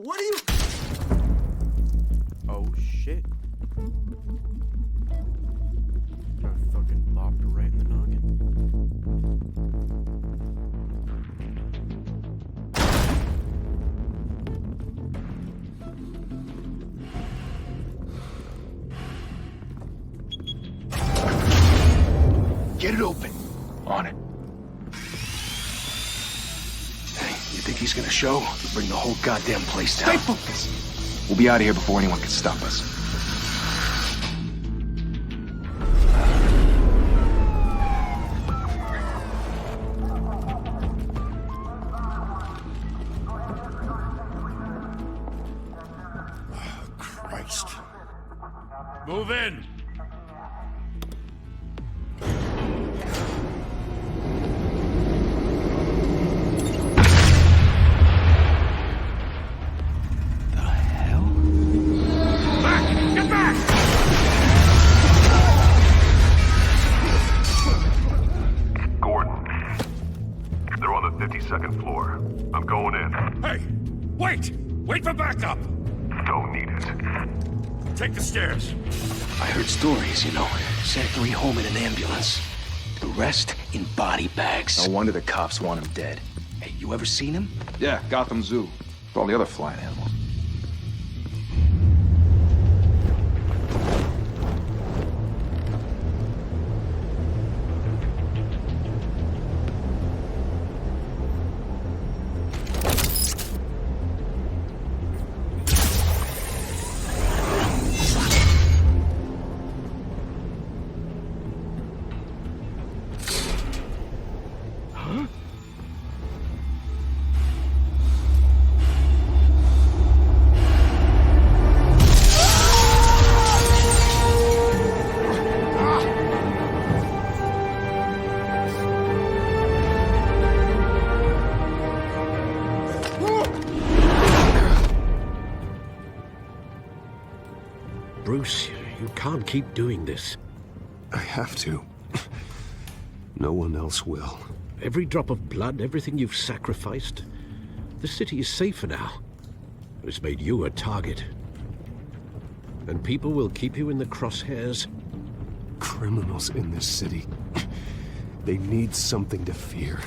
What are you... Oh, shit. Got fucking bopped right in the noggin. Get it open. On it. Hey, you think he's gonna show? We'll bring the whole goddamn place down. Stay focused. We'll be out of here before anyone can stop us. Christ. Move in! Get back! Gordon. They're on the 52nd floor. I'm going in. Hey! Wait! Wait for backup! Don't need it. Take the stairs. I heard stories, you know. Sent 3 home in an ambulance. The rest in body bags. No wonder the cops want him dead. Hey, you ever seen him? Yeah, Gotham Zoo. With all the other flying animals. Bruce, you can't keep doing this. I have to. No one else will. Every drop of blood, everything you've sacrificed. The city is safer now. It's made you a target. And people will keep you in the crosshairs. Criminals in this city. They need something to fear.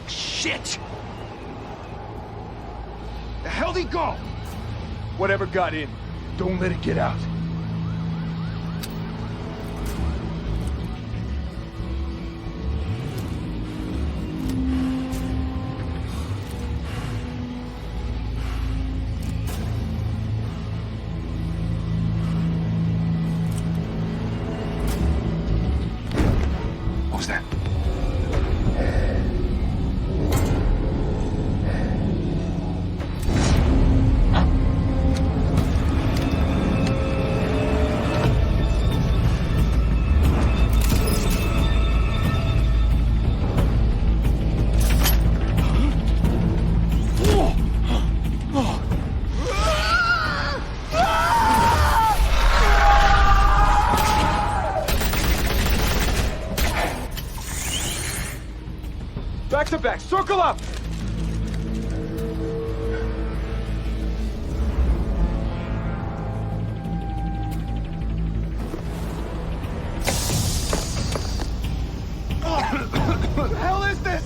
Shit! The hell'd he go? Whatever got in, don't let it get out. What was that? Back to back, circle up! What the hell is this?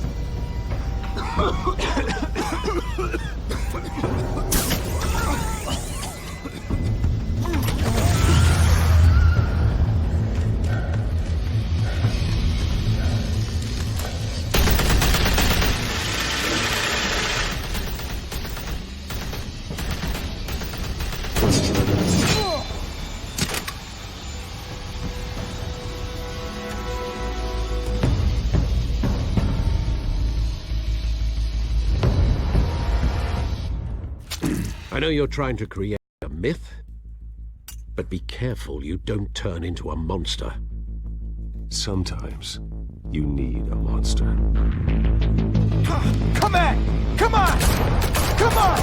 I know you're trying to create a myth, but be careful you don't turn into a monster. Sometimes you need a monster. Come on! Come on! Come on!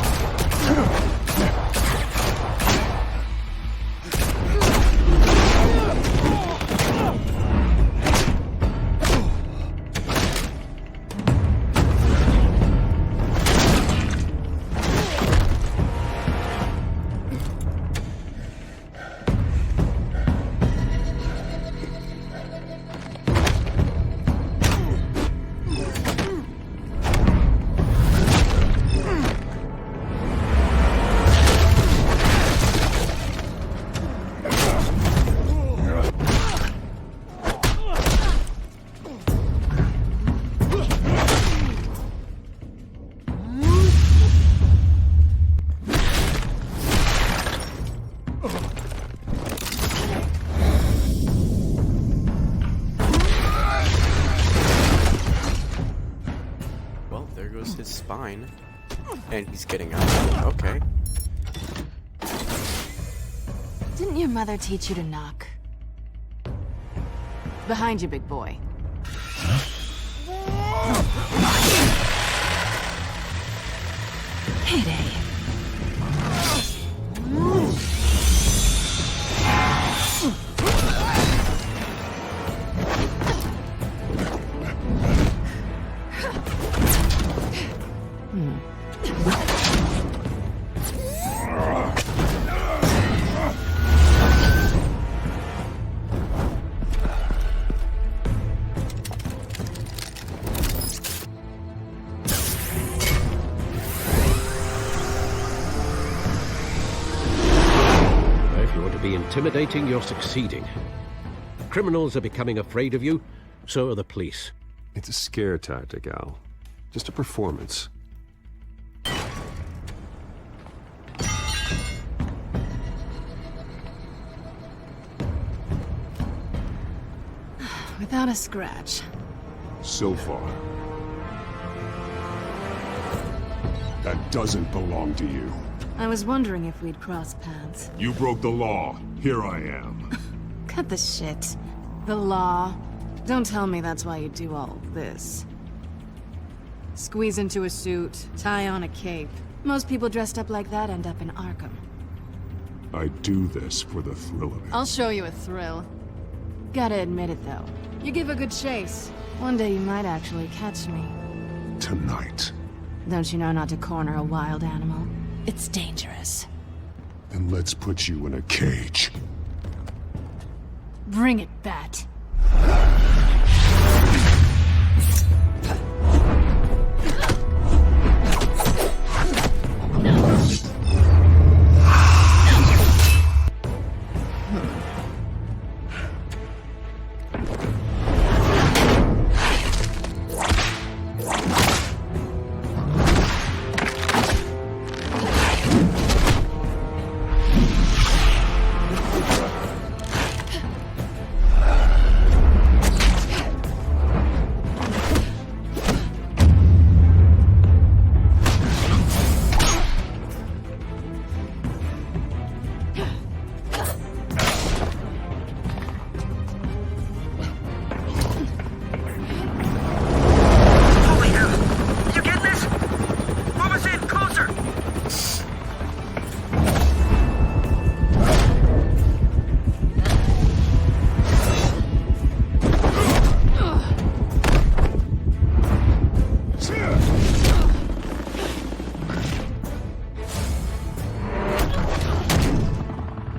his spine. And he's getting out. Okay. Didn't your mother teach you to knock? Behind you, big boy. Heyday. If you want to be intimidating, you're succeeding. Criminals are becoming afraid of you, so are the police. It's a scare tactic, Al. Just a performance. Without a scratch. So far. That doesn't belong to you. I was wondering if we'd cross paths. You broke the law. Here I am. Cut the shit. The law. Don't tell me that's why you do all this. Squeeze into a suit, tie on a cape. Most people dressed up like that end up in Arkham. I do this for the thrill of it. I'll show you a thrill. Gotta admit it, though. You give a good chase. One day you might actually catch me. Tonight. Don't you know not to corner a wild animal? It's dangerous. Then let's put you in a cage. Bring it, Bat.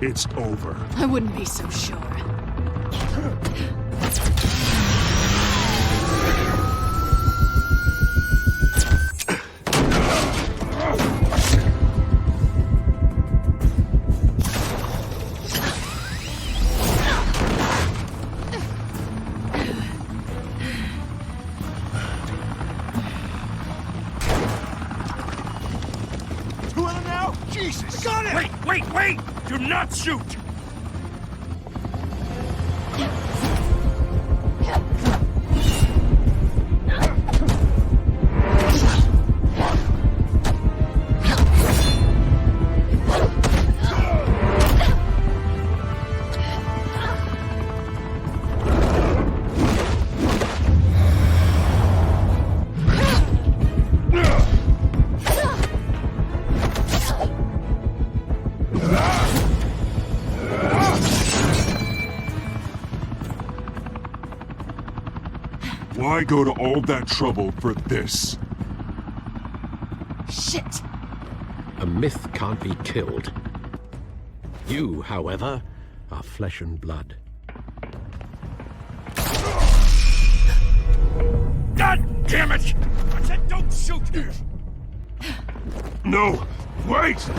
It's over. I wouldn't be so sure. Two of them now? Jesus! Got it! Wait, wait, wait! Do not shoot! Why go to all that trouble for this? Shit! A myth can't be killed. You, however, are flesh and blood. God damn it! I said don't shoot! No! Wait!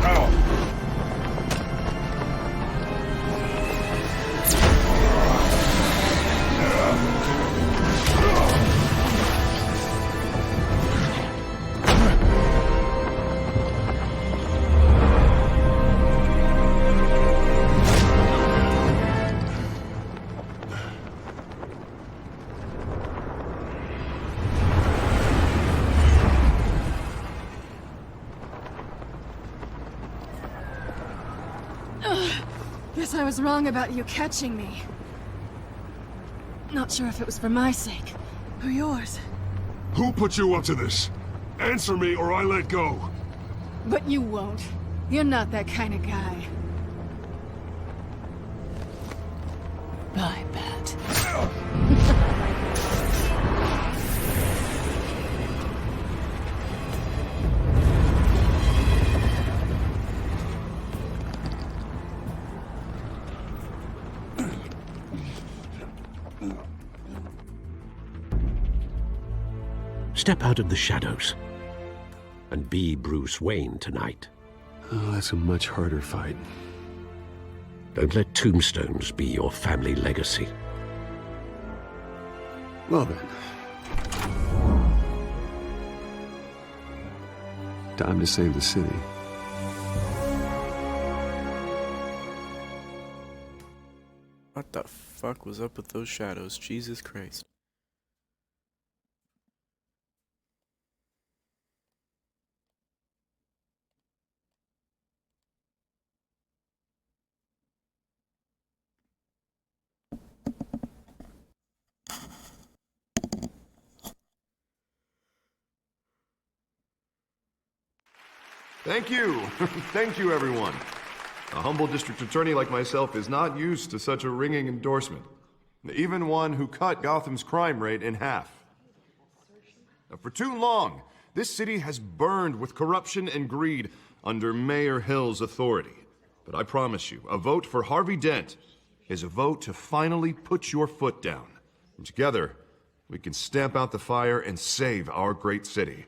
Ow! Guess I was wrong about you catching me. Not sure if it was for my sake, or yours. Who put you up to this? Answer me or I let go. But you won't. You're not that kind of guy. I bet. Step out of the shadows and be Bruce Wayne tonight. Oh, that's a much harder fight. Don't let tombstones be your family legacy. Well then. Time to save the city. What the fuck was up with those shadows? Jesus Christ. Thank you. Thank you, everyone. A humble district attorney like myself is not used to such a ringing endorsement. Even one who cut Gotham's crime rate in half. For too long, this city has burned with corruption and greed under Mayor Hill's authority. But I promise you, a vote for Harvey Dent is a vote to finally put your foot down. And together, we can stamp out the fire and save our great city.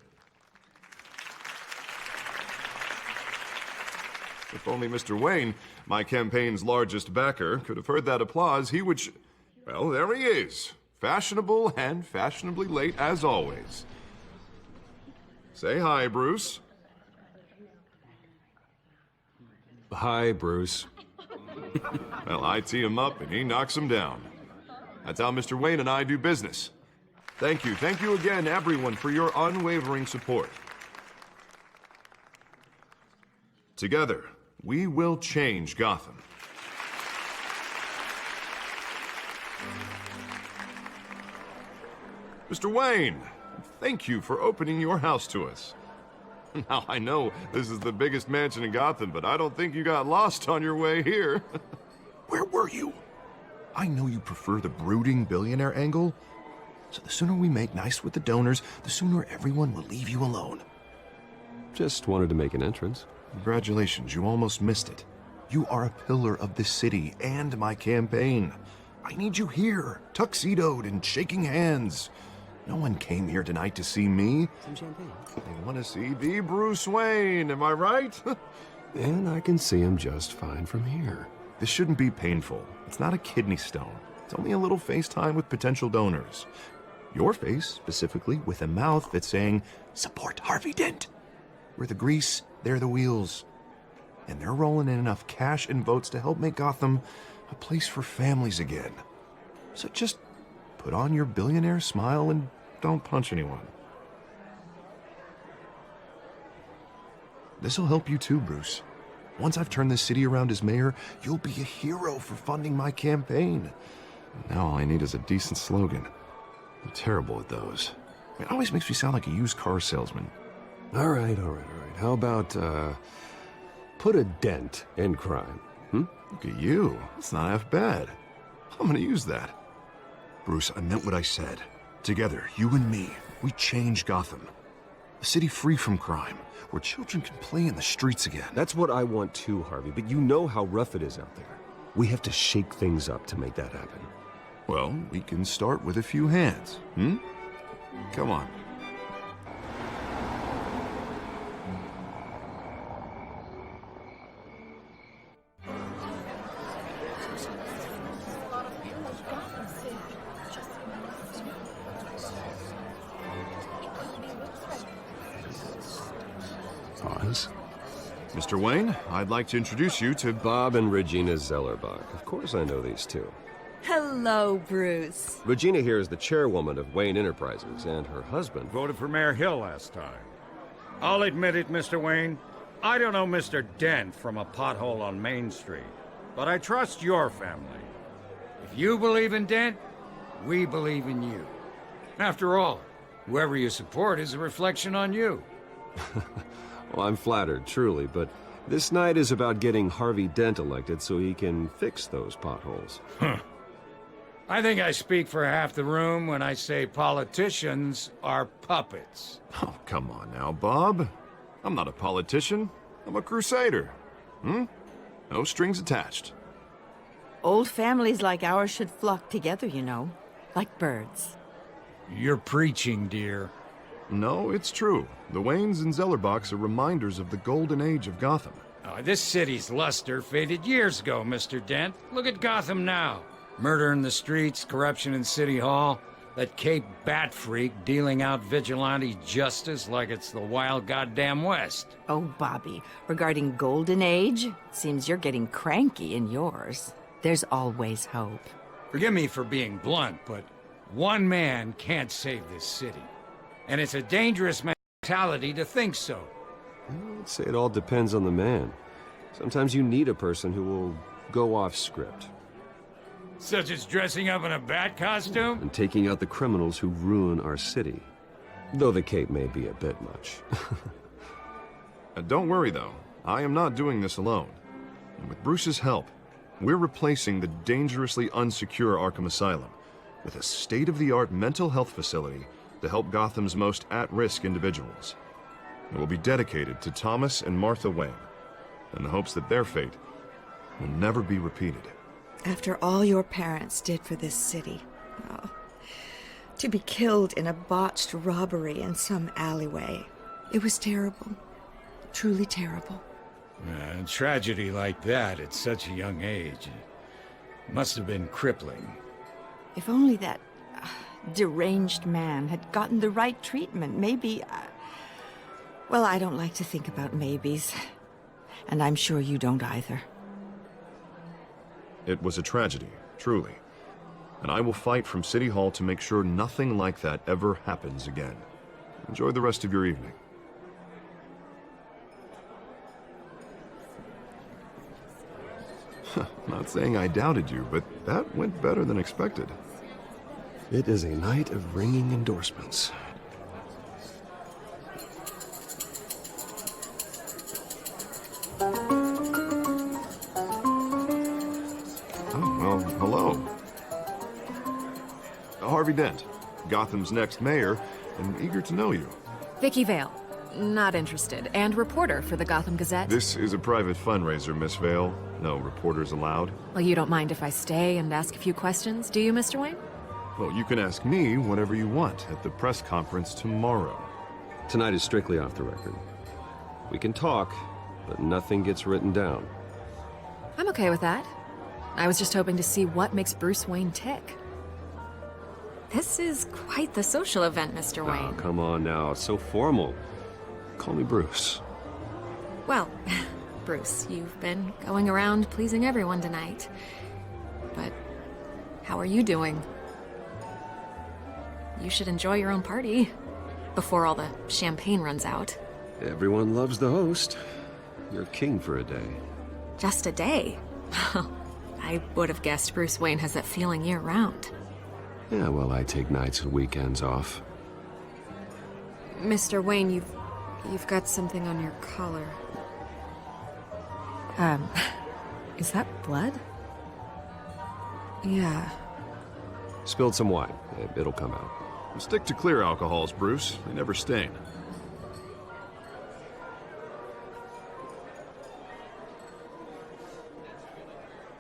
If only Mr. Wayne, my campaign's largest backer, could have heard that applause, he would well, there he is. Fashionable and fashionably late as always. Say hi, Bruce. Hi, Bruce. Well, I tee him up and he knocks him down. That's how Mr. Wayne and I do business. Thank you again, everyone, for your unwavering support. Together, we will change Gotham. Mr. Wayne, thank you for opening your house to us. Now, I know this is the biggest mansion in Gotham, but I don't think you got lost on your way here. Where were you? I know you prefer the brooding billionaire angle, so the sooner we make nice with the donors, the sooner everyone will leave you alone. Just wanted to make an entrance. Congratulations, you almost missed it. You are a pillar of this city and my campaign. I need you here, tuxedoed and shaking hands. No one came here tonight to see me. Some champagne. They want to see the Bruce Wayne, am I right? And I can see him just fine from here. This shouldn't be painful. It's not a kidney stone. It's only a little FaceTime with potential donors. Your face, specifically, with a mouth that's saying, support Harvey Dent. We're the grease, they're the wheels. And they're rolling in enough cash and votes to help make Gotham a place for families again. So just put on your billionaire smile and don't punch anyone. This'll help you too, Bruce. Once I've turned this city around as mayor, you'll be a hero for funding my campaign. Now all I need is a decent slogan. I'm terrible at those. It always makes me sound like a used car salesman. All right. How about, put a dent in crime, Look at you. It's not half bad. I'm gonna use that. Bruce, I meant what I said. Together, you and me, we change Gotham. A city free from crime, where children can play in the streets again. That's what I want too, Harvey, but you know how rough it is out there. We have to shake things up to make that happen. Well, we can start with a few hands, Come on. Pause. Mr. Wayne, I'd like to introduce you to Bob and Regina Zellerbach. Of course I know these two. Hello, Bruce. Regina here is the chairwoman of Wayne Enterprises, and her husband... Voted for Mayor Hill last time. I'll admit it, Mr. Wayne. I don't know Mr. Dent from a pothole on Main Street, but I trust your family. If you believe in Dent, we believe in you. After all, whoever you support is a reflection on you. Well, I'm flattered, truly, but this night is about getting Harvey Dent elected so he can fix those potholes. I think I speak for half the room when I say politicians are puppets. Oh, come on now, Bob. I'm not a politician. I'm a crusader. No strings attached. Old families like ours should flock together, you know, like birds. You're preaching, dear. No, it's true. The Waynes and Zellerbachs are reminders of the golden age of Gotham. Oh, this city's luster faded years ago, Mr. Dent. Look at Gotham now. Murder in the streets, corruption in City Hall, that Cape Bat freak dealing out vigilante justice like it's the wild goddamn West. Oh, Bobby, regarding Golden Age, seems you're getting cranky in yours. There's always hope. Forgive me for being blunt, but one man can't save this city. And it's a dangerous mentality to think so. I'd say it all depends on the man. Sometimes you need a person who will go off script. Such as dressing up in a bat costume? And taking out the criminals who ruin our city. Though the cape may be a bit much. Don't worry, though. I am not doing this alone. And with Bruce's help, we're replacing the dangerously unsecure Arkham Asylum with a state-of-the-art mental health facility to help Gotham's most at-risk individuals. It will be dedicated to Thomas and Martha Wayne, in the hopes that their fate will never be repeated. After all your parents did for this city, oh, to be killed in a botched robbery in some alleyway, it was terrible. Truly terrible. A tragedy like that at such a young age must have been crippling. If only that deranged man had gotten the right treatment, maybe... Well, I don't like to think about maybes. And I'm sure you don't either. It was a tragedy, truly. And I will fight from City Hall to make sure nothing like that ever happens again. Enjoy the rest of your evening. Not saying I doubted you, but that went better than expected. It is a night of ringing endorsements. Well, hello. Harvey Dent, Gotham's next mayor, and eager to know you. Vicky Vale. Not interested. And reporter for the Gotham Gazette. This is a private fundraiser, Miss Vale. No reporters allowed. Well, you don't mind if I stay and ask a few questions, do you, Mr. Wayne? Well, you can ask me whatever you want at the press conference tomorrow. Tonight is strictly off the record. We can talk, but nothing gets written down. I'm okay with that. I was just hoping to see what makes Bruce Wayne tick. This is quite the social event, Mr. Wayne. Oh, come on now. It's so formal. Call me Bruce. Well, Bruce, you've been going around pleasing everyone tonight. But how are you doing? You should enjoy your own party before all the champagne runs out. Everyone loves the host. You're king for a day. Just a day? I would have guessed Bruce Wayne has that feeling year-round. Yeah, well, I take nights and weekends off. Mr. Wayne, you've got something on your collar. Is that blood? Yeah. Spilled some wine. It'll come out. Stick to clear alcohols, Bruce. They never stain.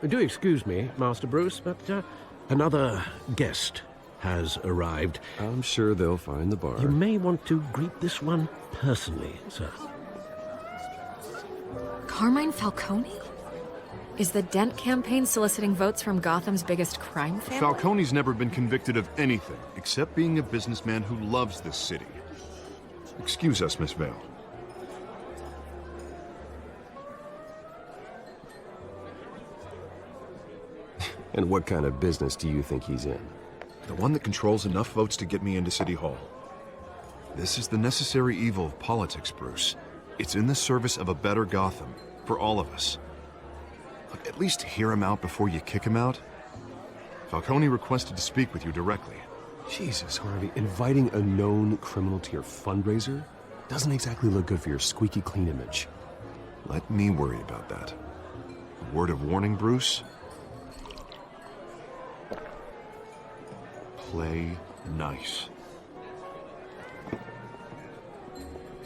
Do excuse me, Master Bruce, but another guest has arrived. I'm sure they'll find the bar. You may want to greet this one personally, sir. Carmine Falcone? Is the Dent campaign soliciting votes from Gotham's biggest crime family? Falcone's never been convicted of anything, except being a businessman who loves this city. Excuse us, Miss Vale. And what kind of business do you think he's in? The one that controls enough votes to get me into City Hall. This is the necessary evil of politics, Bruce. It's in the service of a better Gotham, for all of us. Look, at least hear him out before you kick him out. Falcone requested to speak with you directly. Jesus, Harvey, inviting a known criminal to your fundraiser doesn't exactly look good for your squeaky clean image. Let me worry about that. A word of warning, Bruce? Play nice.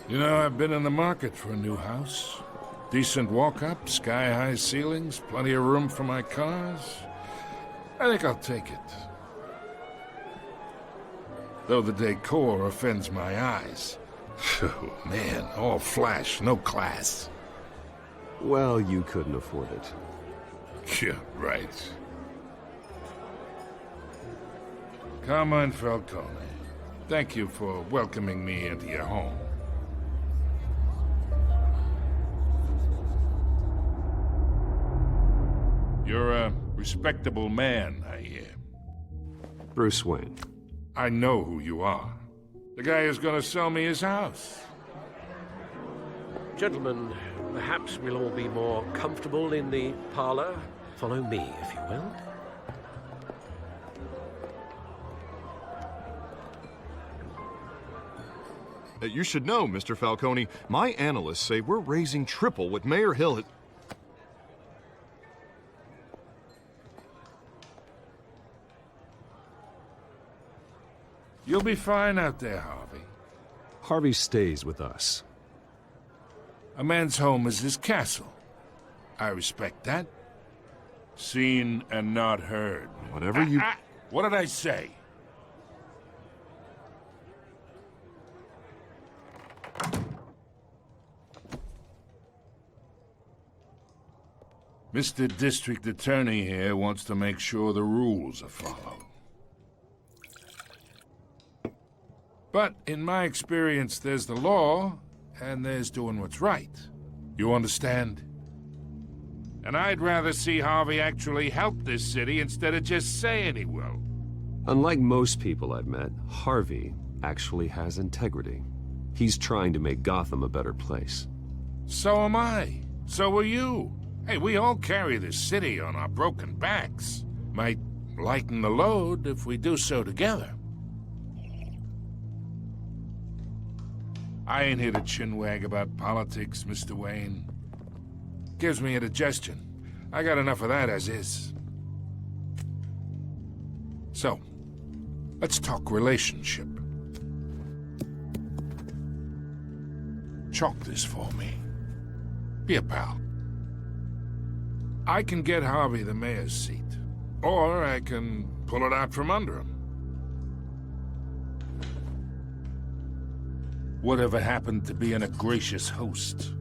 You know, I've been in the market for a new house. Decent walk-up, sky-high ceilings, plenty of room for my cars. I think I'll take it. Though the decor offends my eyes. Oh, man, all flash, no class. Well, you couldn't afford it. Yeah, right. Carmine Falcone, thank you for welcoming me into your home. You're a respectable man, I hear. Bruce Wayne. I know who you are. The guy who's gonna sell me his house. Gentlemen, perhaps we'll all be more comfortable in the parlor. Follow me, if you will. You should know, Mr. Falcone, my analysts say we're raising triple what Mayor Hill had... You'll be fine out there, Harvey. Harvey stays with us. A man's home is his castle. I respect that. Seen and not heard. Whatever you... What did I say? Mr. District Attorney here wants to make sure the rules are followed. But in my experience, there's the law, and there's doing what's right. You understand? And I'd rather see Harvey actually help this city instead of just saying he will. Unlike most people I've met, Harvey actually has integrity. He's trying to make Gotham a better place. So am I. So are you. Hey, we all carry this city on our broken backs. Might lighten the load if we do so together. I ain't here to chinwag about politics, Mr. Wayne. Gives me indigestion. I got enough of that as is. So, let's talk relationship. Chalk this for me. Be a pal. I can get Harvey the mayor's seat, or I can pull it out from under him. Whatever happened to being a gracious host?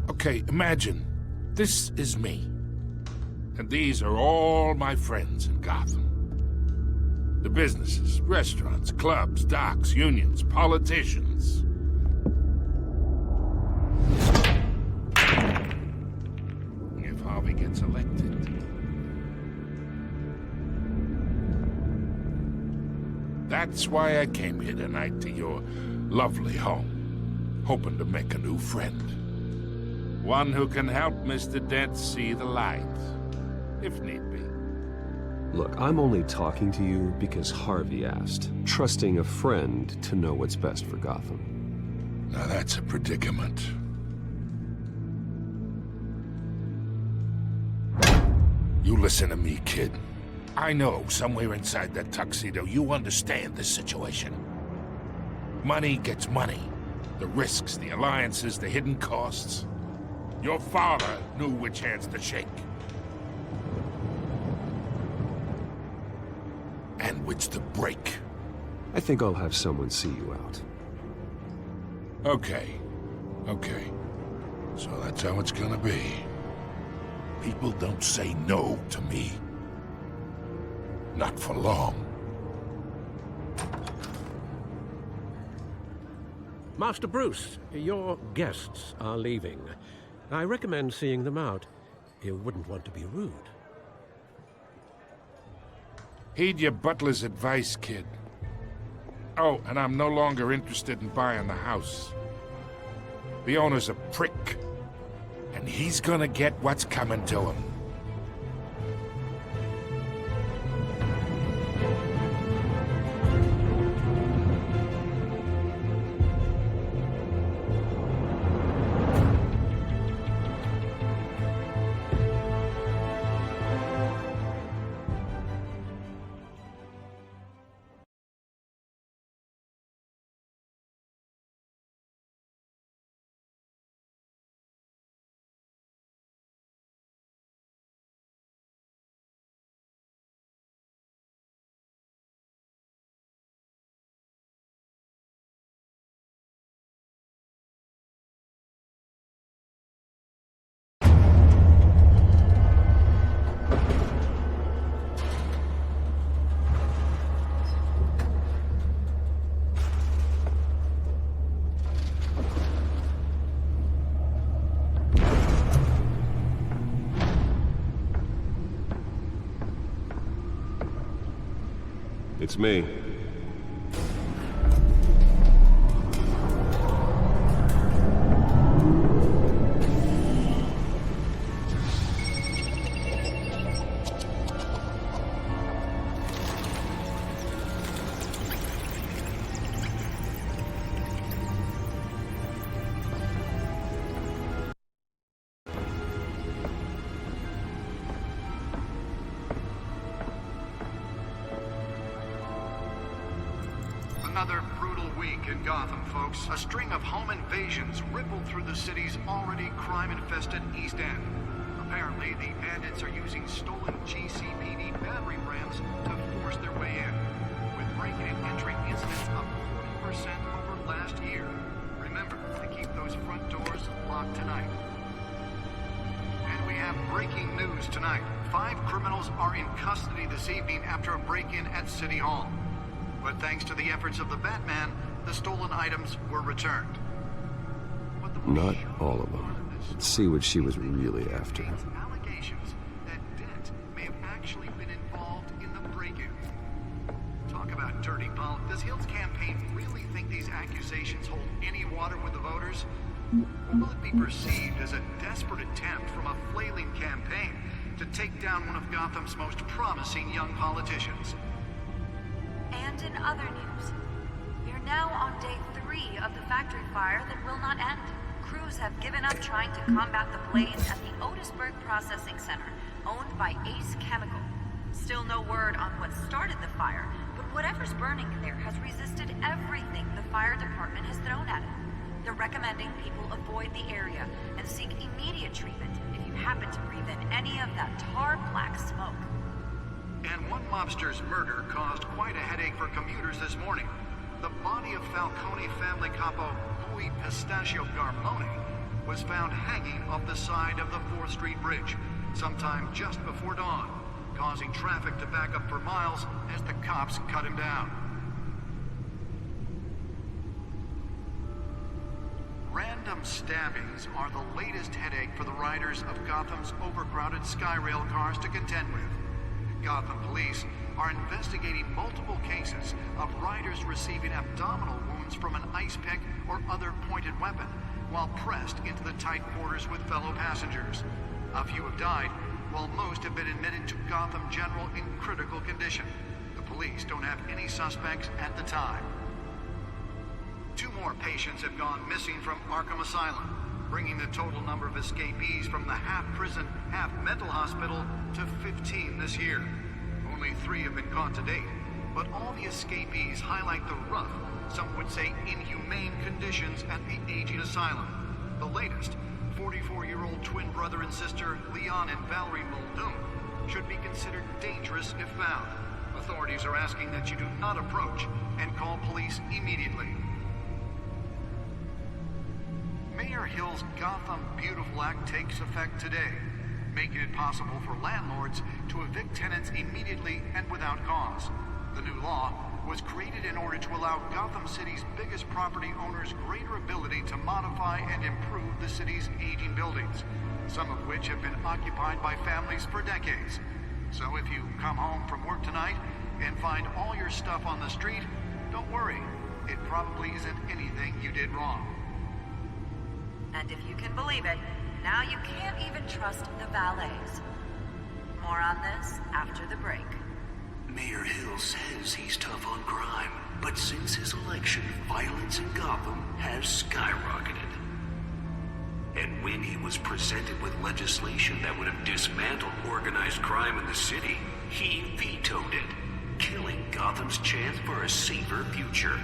Okay, imagine, this is me. And these are all my friends in Gotham. The businesses, restaurants, clubs, docks, unions, politicians. If Harvey gets elected... That's why I came here tonight to your lovely home, hoping to make a new friend. One who can help Mr. Dent see the light, if need be. Look, I'm only talking to you because Harvey asked, trusting a friend to know what's best for Gotham. Now that's a predicament. You listen to me, kid. I know somewhere inside that tuxedo you understand this situation. Money gets money. The risks, the alliances, the hidden costs. Your father knew which hands to shake. And which to break. I think I'll have someone see you out. Okay. Okay. So that's how it's gonna be. People don't say no to me. Not for long. Master Bruce, your guests are leaving. I recommend seeing them out. You wouldn't want to be rude. Heed your butler's advice, kid. Oh, and I'm no longer interested in buying the house. The owner's a prick. And he's gonna get what's coming to him. It's me. Another brutal week in Gotham, folks. A string of home invasions rippled through the city's already crime-infested East End. Apparently, the bandits are using stolen GCPD battering rams to force their way in, with break-in and entry incidents up 40% over last year. Remember to keep those front doors locked tonight. And we have breaking news tonight. 5 criminals are in custody this evening after a break-in at City Hall. But thanks to the efforts of the Batman, the stolen items were returned. Not all of them. Let's see what she was really after. Allegations that Dent may have actually been involved in the break-in. Talk about dirty politics. Does Hill's campaign really think these accusations hold any water with the voters? Or will it be perceived as a desperate attempt from a flailing campaign to take down one of Gotham's most promising young politicians? And in other news, we are now on day 3 of the factory fire that will not end. Crews have given up trying to combat the blaze at the Otisburg Processing Center, owned by Ace Chemical. Still no word on what started the fire, but whatever's burning there has resisted everything the fire department has thrown at it. They're recommending people avoid the area and seek immediate treatment if you happen to breathe in any of that tar black smoke. And one mobster's murder caused quite a headache for commuters this morning. The body of Falcone family capo Louis Pistachio Garmone was found hanging off the side of the 4th Street Bridge sometime just before dawn, causing traffic to back up for miles as the cops cut him down. Random stabbings are the latest headache for the riders of Gotham's overcrowded Skyrail cars to contend with. Gotham police are investigating multiple cases of riders receiving abdominal wounds from an ice pick or other pointed weapon while pressed into the tight quarters with fellow passengers. A few have died, while most have been admitted to Gotham General in critical condition. The police don't have any suspects at the time. 2 more patients have gone missing from Arkham Asylum, bringing the total number of escapees from the half-prison, half-mental hospital to 15 this year. Only 3 have been caught to date, but all the escapees highlight the rough, some would say inhumane conditions at the aging asylum. The latest, 44-year-old twin brother and sister Leon and Valerie Muldoon, should be considered dangerous if found. Authorities are asking that you do not approach and call police immediately. Mayor Hill's Gotham Beautiful Act takes effect today, making it possible for landlords to evict tenants immediately and without cause. The new law was created in order to allow Gotham City's biggest property owners greater ability to modify and improve the city's aging buildings, some of which have been occupied by families for decades. So if you come home from work tonight and find all your stuff on the street, don't worry. It probably isn't anything you did wrong. And if you can believe it, now you can't even trust the valets. More on this after the break. Mayor Hill says he's tough on crime, but since his election, violence in Gotham has skyrocketed. And when he was presented with legislation that would have dismantled organized crime in the city, he vetoed it, killing Gotham's chance for a safer future.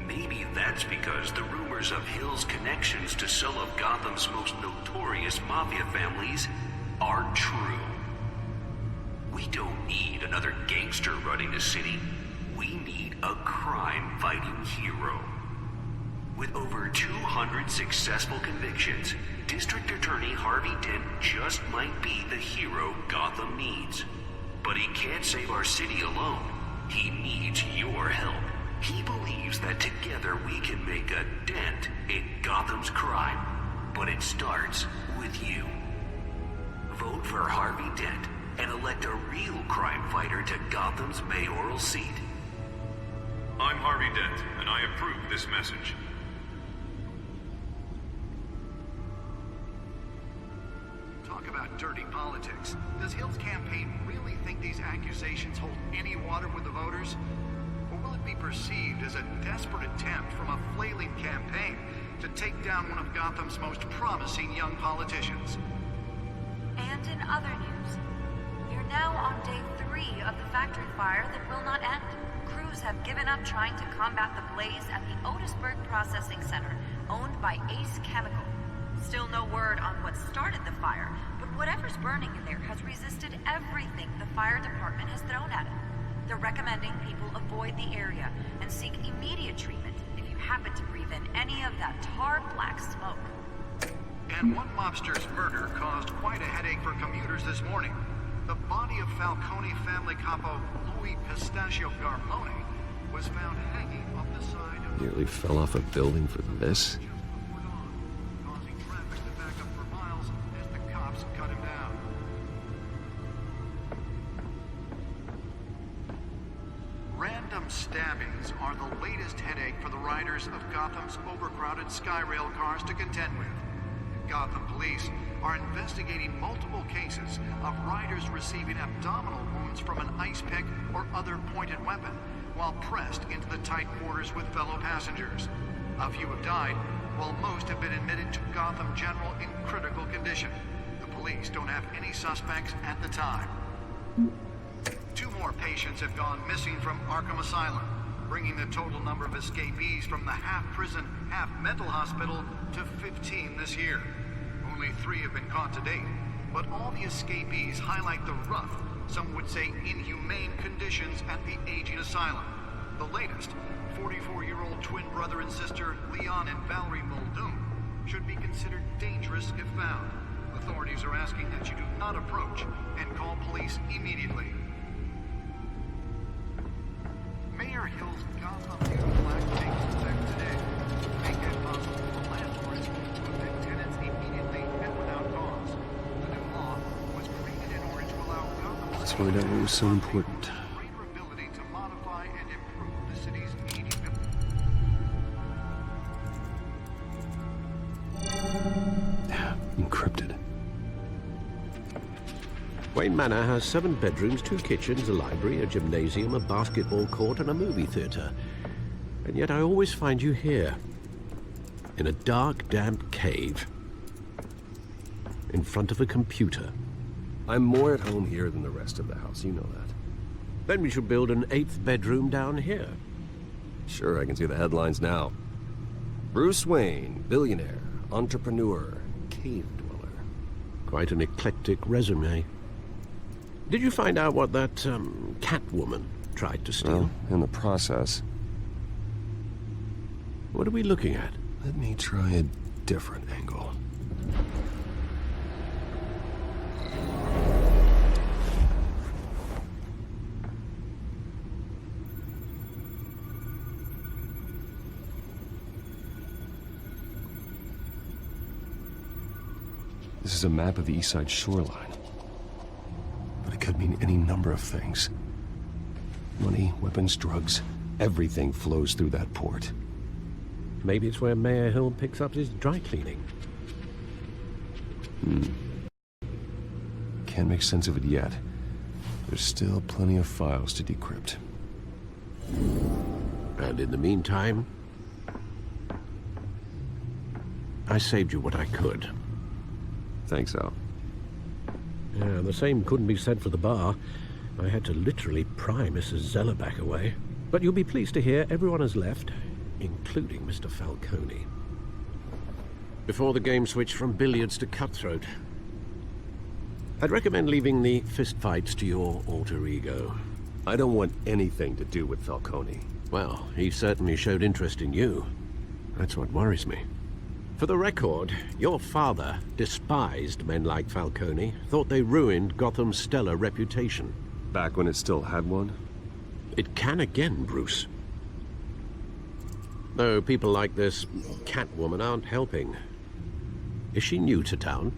Maybe that's because the rumors of Hill's connections to some of Gotham's most notorious mafia families are true. We don't need another gangster running the city. We need a crime-fighting hero. With over 200 successful convictions, District Attorney Harvey Dent just might be the hero Gotham needs. But he can't save our city alone. He needs your help. He believes that together we can make a dent in Gotham's crime. But it starts with you. Vote for Harvey Dent and elect a real crime fighter to Gotham's mayoral seat. I'm Harvey Dent, and I approve this message. Talk about dirty politics. Does Hill's campaign really think these accusations hold any water with the voters? Or will it be perceived as a desperate attempt from a flailing campaign to take down one of Gotham's most promising young politicians? And in other news, we're now on day 3 of the factory fire that will not end. Crews have given up trying to combat the blaze at the Otisburg Processing Center, owned by Ace Chemical. Still no word on what started the fire, but whatever's burning in there has resisted everything the fire department has thrown at it. They're recommending people avoid the area and seek immediate treatment if you happen to breathe in any of that tar black smoke. And one mobster's murder caused quite a headache for commuters this morning. The body of Falcone family capo Louis Pistachio Garmone was found hanging off the side of... Nearly fell off a building for this. causing traffic to back up for miles as the cops cut him down. Random stabbings are the latest headache for the riders of Gotham's overcrowded Skyrail cars to contend with. Gotham police are investigating multiple cases of riders receiving abdominal wounds from an ice pick or other pointed weapon while pressed into the tight quarters with fellow passengers. A few have died, while most have been admitted to Gotham General in critical condition. The police don't have any suspects at the time. 2 more patients have gone missing from Arkham Asylum, bringing the total number of escapees from the half-prison, half-mental hospital to 15 this year. Only 3 have been caught to date, but all the escapees highlight the rough, some would say inhumane conditions at the aging asylum. The latest, 44-year-old twin brother and sister Leon and Valerie Muldoon, should be considered dangerous if found. Authorities are asking that you do not approach and call police immediately. Mayor Hill's Gotham New Black takes effect today. Make it possible for landlords to evict tenants immediately and without cause. The new law was created in order to allow Gotham... Let's find out what was so important. ...greater ability to modify and improve the city's aging... Encrypted. Wayne Manor has 7 bedrooms, 2 kitchens, a library, a gymnasium, a basketball court, and a movie theater. And yet I always find you here, in a dark, damp cave, in front of a computer. I'm more at home here than the rest of the house, you know that. Then we should build an 8th bedroom down here. Sure, I can see the headlines now. Bruce Wayne, billionaire, entrepreneur, cave dweller. Quite an eclectic resume. Did you find out what that, Catwoman tried to steal? Well, in the process. What are we looking at? Let me try a different angle. This is a map of the East Side shoreline. But it could mean any number of things. Money, weapons, drugs, everything flows through that port. maybe it's where Mayor Hill picks up his dry cleaning. Can't make sense of it yet. There's still plenty of files to decrypt. And in the meantime, I saved you what I could. Thanks, Al. Yeah, the same couldn't be said for the bar. I had to literally pry Mrs. Zellerback away. But you'll be pleased to hear everyone has left, including Mr. Falcone. Before the game switched from billiards to cutthroat. I'd recommend leaving the fistfights to your alter ego. I don't want anything to do with Falcone. Well, he certainly showed interest in you. That's what worries me. For the record, your father despised men like Falcone, thought they ruined Gotham's stellar reputation. Back when it still had one? It can again, Bruce. Though people like this Catwoman aren't helping. Is she new to town?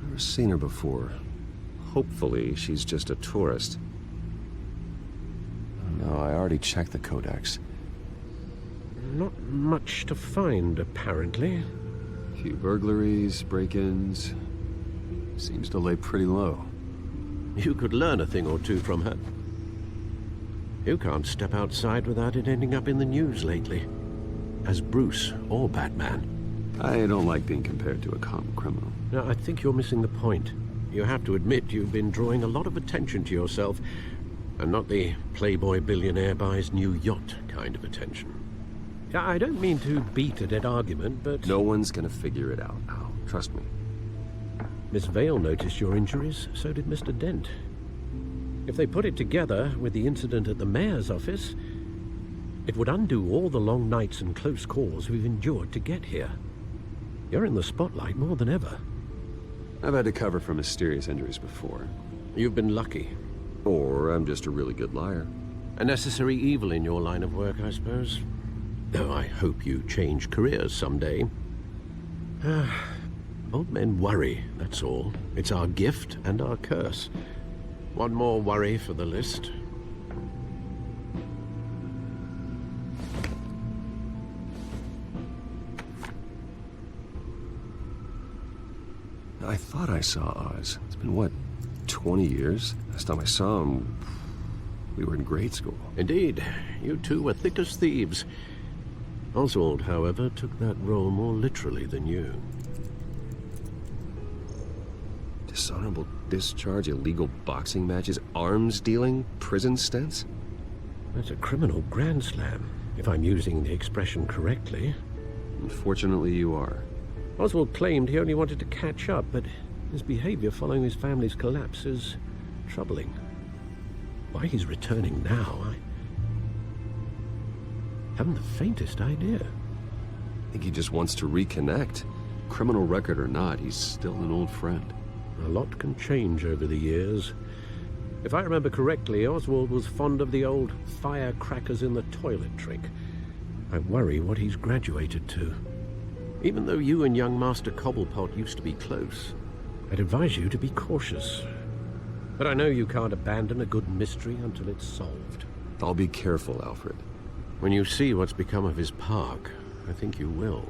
Never seen her before. Hopefully, she's just a tourist. No, I already checked the codex. Not much to find, apparently. Few burglaries, break-ins. Seems to lay pretty low. You could learn a thing or two from her. You can't step outside without it ending up in the news lately. As Bruce or Batman. I don't like being compared to a common criminal. No, I think you're missing the point. You have to admit you've been drawing a lot of attention to yourself, and not the playboy billionaire buys new yacht kind of attention. I don't mean to beat a dead argument, but... No one's gonna figure it out, Al. Trust me. Miss Vale noticed your injuries, so did Mr. Dent. If they put it together with the incident at the mayor's office, it would undo all the long nights and close calls we've endured to get here. You're in the spotlight more than ever. I've had to cover for mysterious injuries before. You've been lucky. Or I'm just a really good liar. A necessary evil in your line of work, I suppose. Though I hope you change careers someday. Old men worry, that's all. It's our gift and our curse. One more worry for the list. I thought I saw Oz. It's been, what, 20 years? Last time I saw him, we were in grade school. Indeed. You two were thick as thieves. Oswald, however, took that role more literally than you. Dishonorable discharge, illegal boxing matches, arms dealing, prison stints? That's a criminal grand slam, if I'm using the expression correctly. Unfortunately, you are. Oswald claimed he only wanted to catch up, but his behavior following his family's collapse is troubling. Why he's returning now, I haven't the faintest idea. I think he just wants to reconnect. Criminal record or not, he's still an old friend. A lot can change over the years. If I remember correctly, Oswald was fond of the old firecrackers in the toilet trick. I worry what he's graduated to. Even though you and young Master Cobblepot used to be close, I'd advise you to be cautious. But I know you can't abandon a good mystery until it's solved. I'll be careful, Alfred. When you see what's become of his park, I think you will.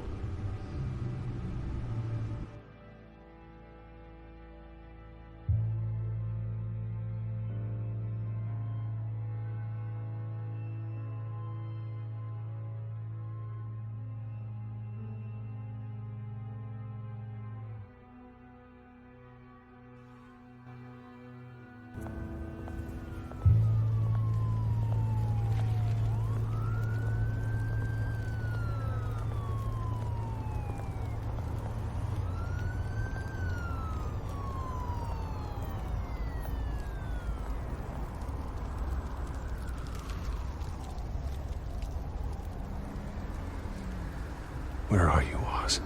Where are you, Oz?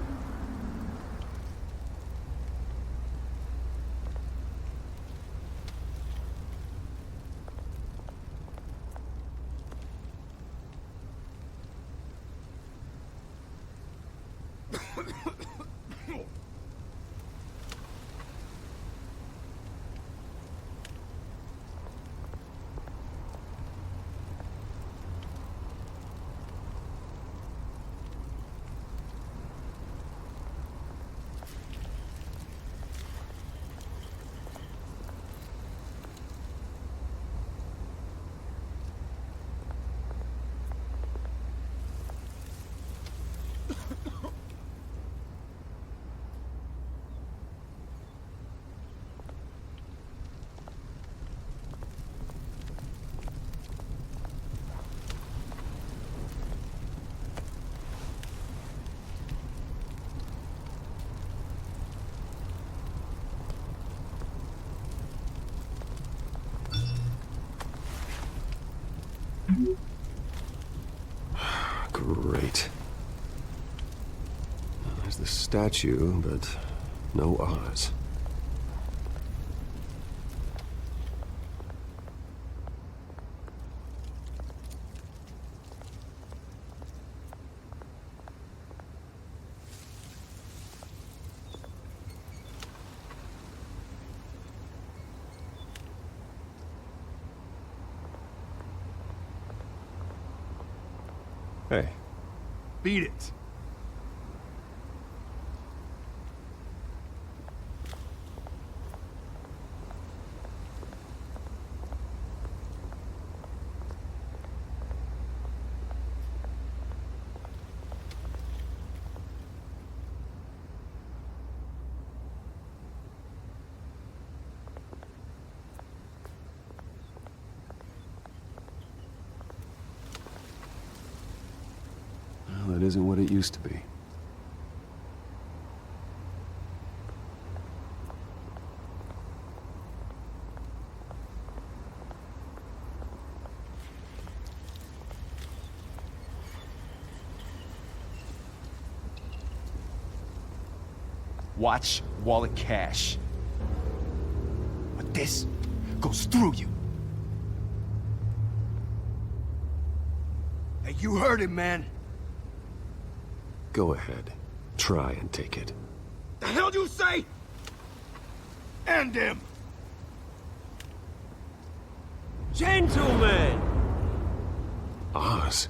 Great. There's the statue, but no Oz. Hey. Beat it. Well, that isn't what it used to be. Watch wallet cash. But this goes through you. Hey, you heard it, man. Go ahead. Try and take it. The hell do you say? End him! Gentlemen! Oz.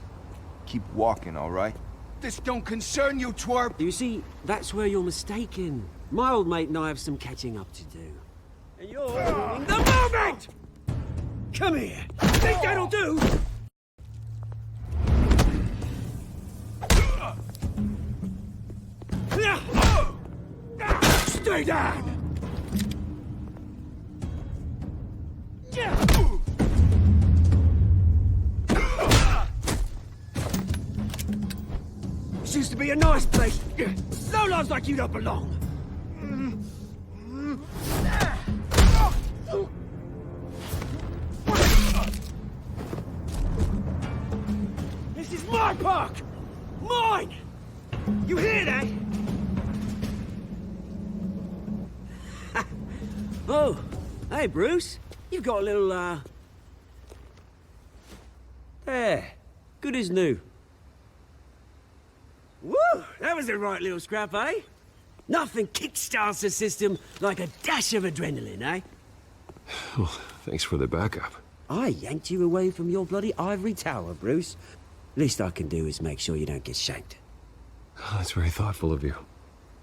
Keep walking, all right? This don't concern you, twerp! You see, that's where you're mistaken. My old mate and I have some catching up to do. And you're ruining the moment! Come here. Think that'll do? Stay down! This used to be a nice place. Solos like you don't belong. This is my park! Mine! You hear that? Oh, hey, Bruce. You've got a little, There. Good as new. Woo! That was a right little scrap, eh? Nothing kickstarts the system like a dash of adrenaline, eh? Well, thanks for the backup. I yanked you away from your bloody ivory tower, Bruce. Least I can do is make sure you don't get shanked. Oh, that's very thoughtful of you.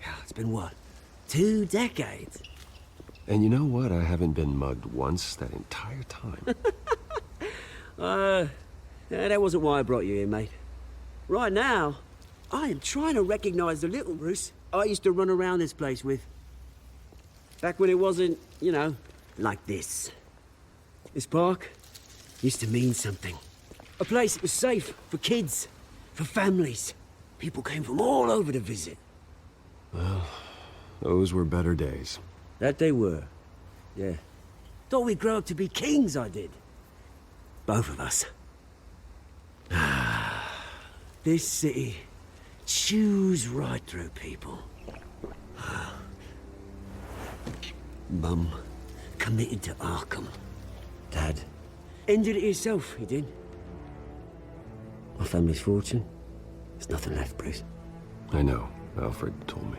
Yeah, it's been what? 2 decades? And you know what? I haven't been mugged once that entire time. That wasn't why I brought you here, mate. Right now, I am trying to recognize the little Bruce I used to run around this place with. Back when it wasn't, you know, like this. This park used to mean something. A place that was safe for kids, for families. People came from all over to visit. Well, those were better days. That they were. Yeah. Thought we'd grow up to be kings, I did. Both of us. This city chews right through people. Mum committed to Arkham. Dad ended it himself, he did. My family's fortune. There's nothing left, Bruce. I know. Alfred told me.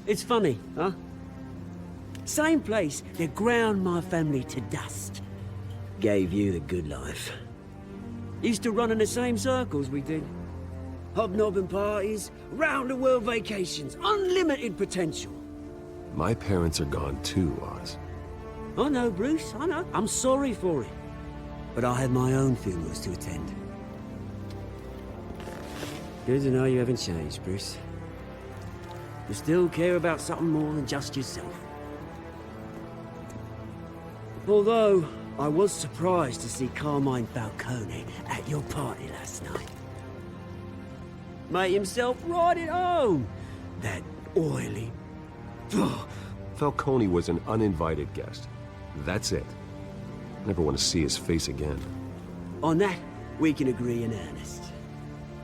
It's funny, huh? Same place that ground my family to dust. Gave you the good life. Used to run in the same circles we did. Hobnobbing parties, round-the-world vacations, unlimited potential. My parents are gone too, Oz. I know, Bruce, I know. I'm sorry for it. But I had my own funerals to attend. Good to know you haven't changed, Bruce. You still care about something more than just yourself. Although, I was surprised to see Carmine Falcone at your party last night. Made himself right at home. That oily... Falcone was an uninvited guest. That's it. Never want to see his face again. On that, we can agree in earnest.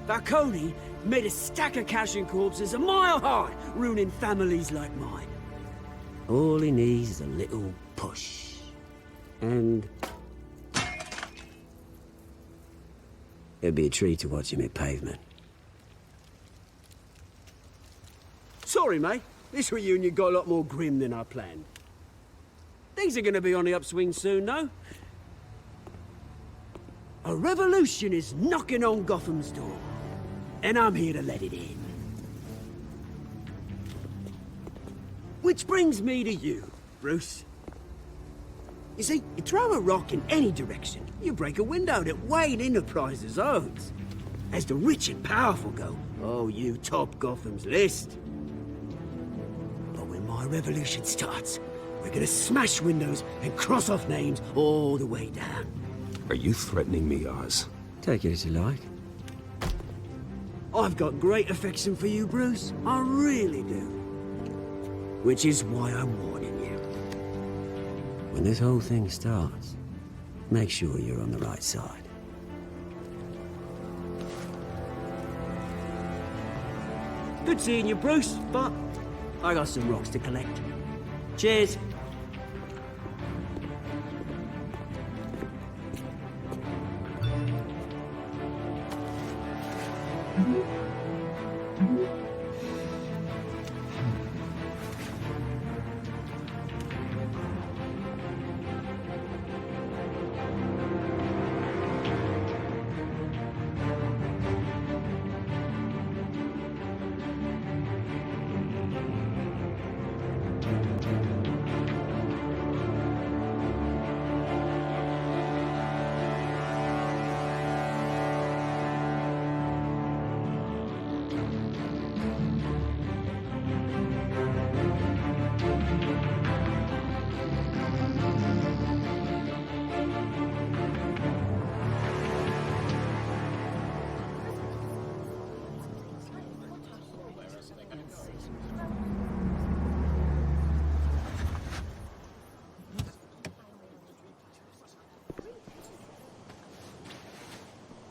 Falcone made a stack of cash and corpses a mile high, ruining families like mine. All he needs is a little push. And... it'd be a treat to watch him hit pavement. Sorry, mate. This reunion got a lot more grim than I planned. Things are gonna be on the upswing soon, though. A revolution is knocking on Gotham's door, and I'm here to let it in. Which brings me to you, Bruce. You see, you throw a rock in any direction, you break a window that Wayne Enterprises owns. As the rich and powerful go, oh, you top Gotham's list. But when my revolution starts, we're gonna smash windows and cross off names all the way down. Are you threatening me, Oz? Take it as you like. I've got great affection for you, Bruce. I really do. Which is why I'm warning you. When this whole thing starts, make sure you're on the right side. Good seeing you, Bruce, but I got some rocks to collect. Cheers.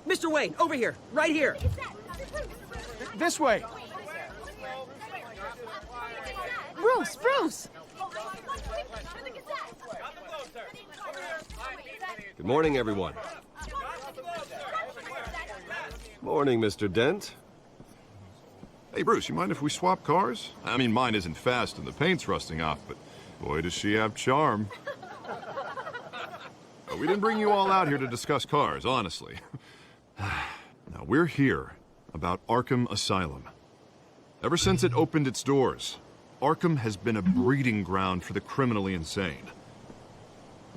Mr. Wayne, over here, right here. This way. Bruce, Bruce! Good morning, everyone. Morning, Mr. Dent. Hey, Bruce, you mind if we swap cars? I mean, mine isn't fast and the paint's rusting off, but boy, does she have charm. We didn't bring you all out here to discuss cars, honestly. Now, we're here about Arkham Asylum. Ever since it opened its doors, Arkham has been a breeding ground for the criminally insane.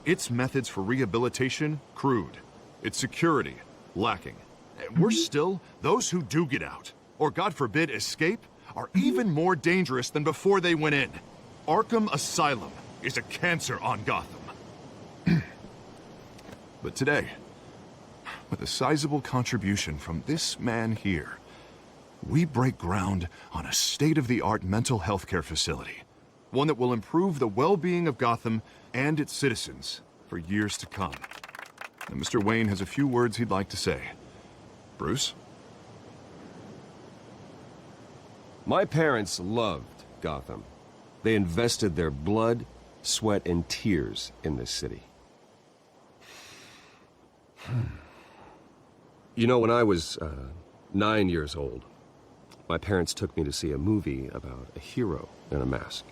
Its methods for rehabilitation, crude. Its security, lacking. And worse still, those who do get out, or God forbid, escape, are even more dangerous than before they went in. Arkham Asylum is a cancer on Gotham. But today, with a sizable contribution from this man here, we break ground on a state-of-the-art mental health care facility. One that will improve the well-being of Gotham and its citizens for years to come. And Mr. Wayne has a few words he'd like to say. Bruce? My parents loved Gotham. They invested their blood, sweat, and tears in this city. You know, when I was 9 years old, my parents took me to see a movie about a hero in a mask.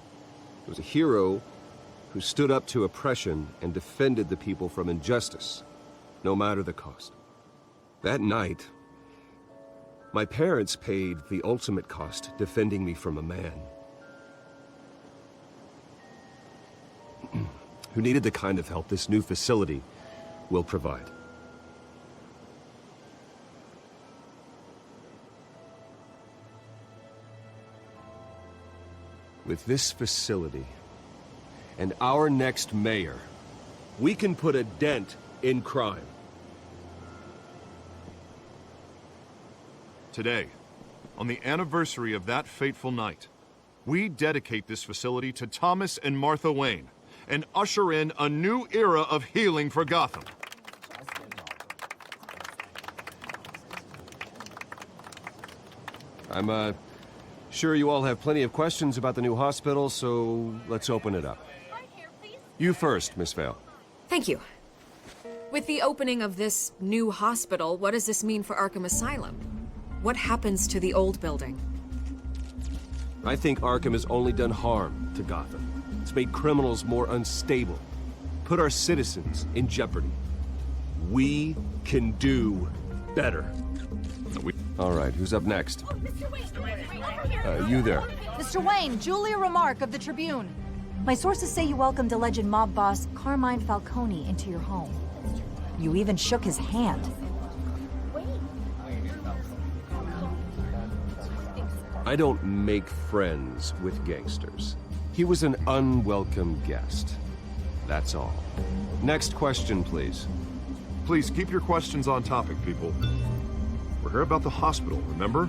It was a hero who stood up to oppression and defended the people from injustice, no matter the cost. That night, my parents paid the ultimate cost defending me from a man who needed the kind of help this new facility will provide. With this facility and our next mayor, we can put a dent in crime. Today, on the anniversary of that fateful night, we dedicate this facility to Thomas and Martha Wayne and usher in a new era of healing for Gotham. I'm, sure you all have plenty of questions about the new hospital, so let's open it up. You first, Miss Vale. Thank you. With the opening of this new hospital, what does this mean for Arkham Asylum? What happens to the old building? I think Arkham has only done harm to Gotham. It's made criminals more unstable, put our citizens in jeopardy. We can do better. All right, who's up next? You there. Mr. Wayne, Julia Remark of the Tribune. My sources say you welcomed alleged mob boss Carmine Falcone into your home. You even shook his hand. I don't make friends with gangsters. He was an unwelcome guest. That's all. Next question, please. Please keep your questions on topic, people. We're here about the hospital, remember?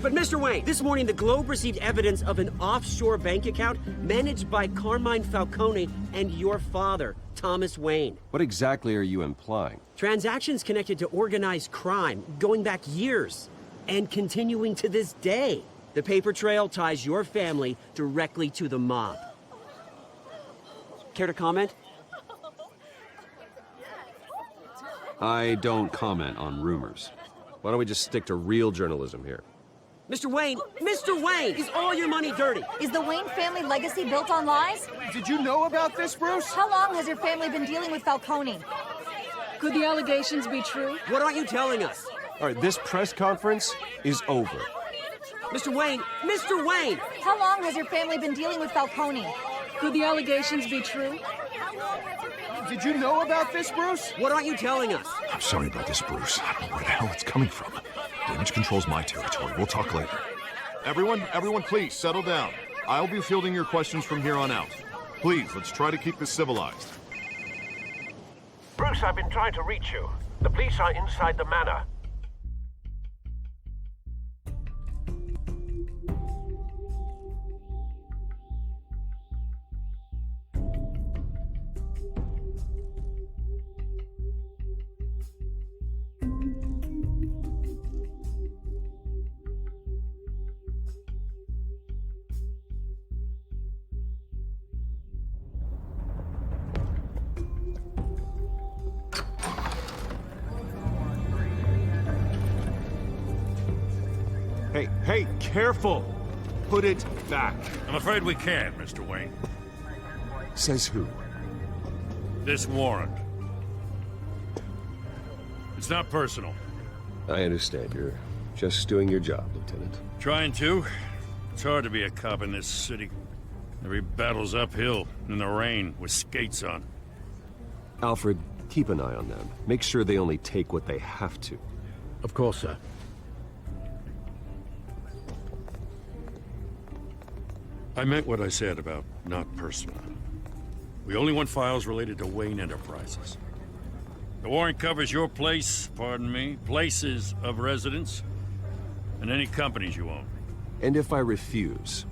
But Mr. Wayne, this morning the Globe received evidence of an offshore bank account managed by Carmine Falcone and your father, Thomas Wayne. What exactly are you implying? Transactions connected to organized crime, going back years, and continuing to this day. The paper trail ties your family directly to the mob. Care to comment? I don't comment on rumors. Why don't we just stick to real journalism here? Mr. Wayne, is all your money dirty? Is the Wayne family legacy built on lies? Did you know about this, Bruce? How long has your family been dealing with Falcone? Could the allegations be true? What aren't you telling us? All right, this press conference is over. Mr. Wayne! How long has your family been dealing with Falcone? Could the allegations be true? Did you know about this, Bruce? What aren't you telling us? I'm sorry about this, Bruce. I don't know where the hell it's coming from. Damage control's my territory. We'll talk later. Everyone, please, settle down. I'll be fielding your questions from here on out. Please, let's try to keep this civilized. Bruce, I've been trying to reach you. The police are inside the manor. Hey, careful! Put it back. I'm afraid we can't, Mr. Wayne. Says who? This warrant. It's not personal. I understand. You're just doing your job, Lieutenant. Trying to. It's hard to be a cop in this city. Every battle's uphill, in the rain, with skates on. Alfred, keep an eye on them. Make sure they only take what they have to. Of course, sir. I meant what I said about not personal. We only want files related to Wayne Enterprises. The warrant covers your place, pardon me, places of residence, and any companies you own. And if I refuse?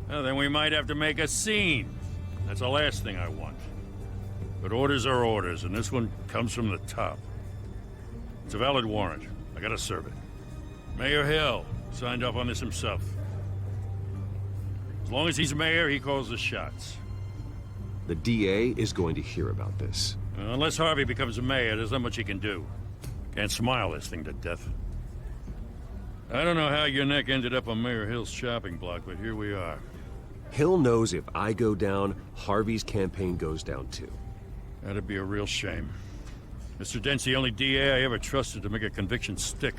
Well, then we might have to make a scene. That's the last thing I want. But orders are orders, and this one comes from the top. It's a valid warrant. I gotta serve it. Mayor Hill signed off on this himself. As long as he's mayor, he calls the shots. The DA is going to hear about this. Unless Harvey becomes a mayor, there's not much he can do. Can't smile this thing to death. I don't know how your neck ended up on Mayor Hill's shopping block, but here we are. Hill knows if I go down, Harvey's campaign goes down too. That'd be a real shame. Mr. Dent's the only DA I ever trusted to make a conviction stick.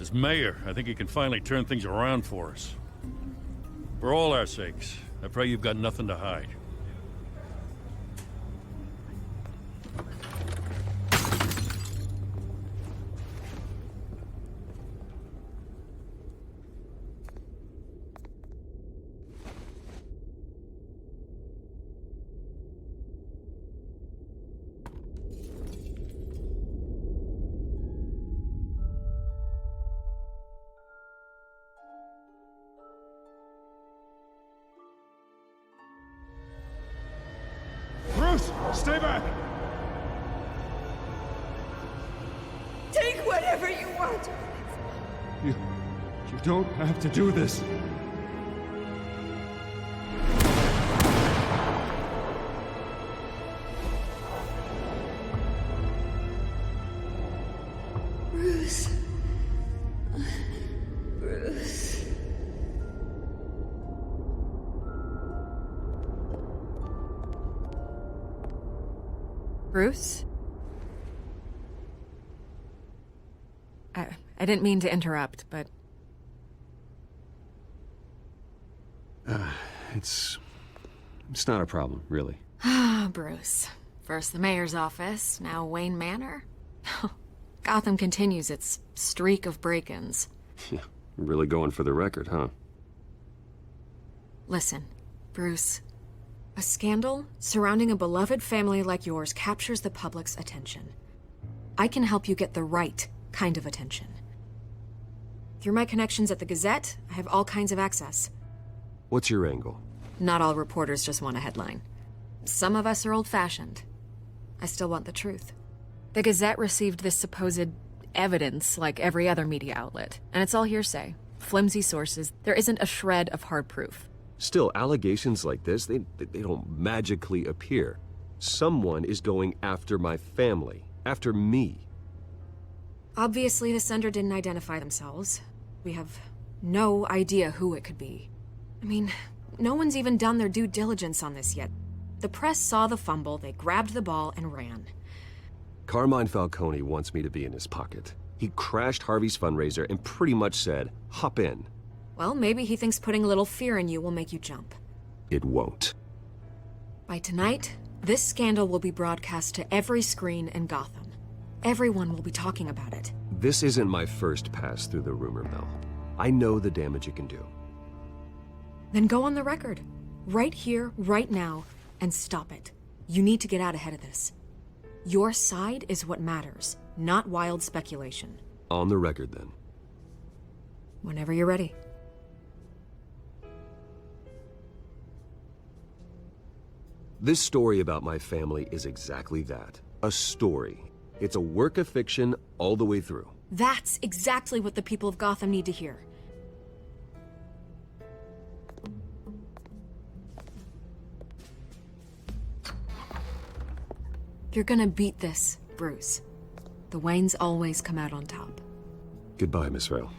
As mayor, I think he can finally turn things around for us. For all our sakes, I pray you've got nothing to hide. Stay back! Take whatever you want. You don't have to do this. Bruce. Bruce. Bruce? I didn't mean to interrupt, but... It's not a problem, really. Ah, Bruce. First the mayor's office, now Wayne Manor. Gotham continues its streak of break-ins. Yeah, really going for the record, huh? Listen, Bruce. A scandal surrounding a beloved family like yours captures the public's attention. I can help you get the right kind of attention. Through my connections at the Gazette, I have all kinds of access. What's your angle? Not all reporters just want a headline. Some of us are old-fashioned. I still want the truth. The Gazette received this supposed evidence like every other media outlet, and it's all hearsay. Flimsy sources. There isn't a shred of hard proof. Still, allegations like this, they don't magically appear. Someone is going after my family, after me. Obviously, the sender didn't identify themselves. We have no idea who it could be. I mean, no one's even done their due diligence on this yet. The press saw the fumble, they grabbed the ball and ran. Carmine Falcone wants me to be in his pocket. He crashed Harvey's fundraiser and pretty much said, hop in. Well, maybe he thinks putting a little fear in you will make you jump. It won't. By tonight, this scandal will be broadcast to every screen in Gotham. Everyone will be talking about it. This isn't my first pass through the rumor mill. I know the damage it can do. Then go on the record. Right here, right now, and stop it. You need to get out ahead of this. Your side is what matters, not wild speculation. On the record, then. Whenever you're ready. This story about my family is exactly that. A story. It's a work of fiction all the way through. That's exactly what the people of Gotham need to hear. You're gonna beat this, Bruce. The Waynes always come out on top. Goodbye, Miss Vale.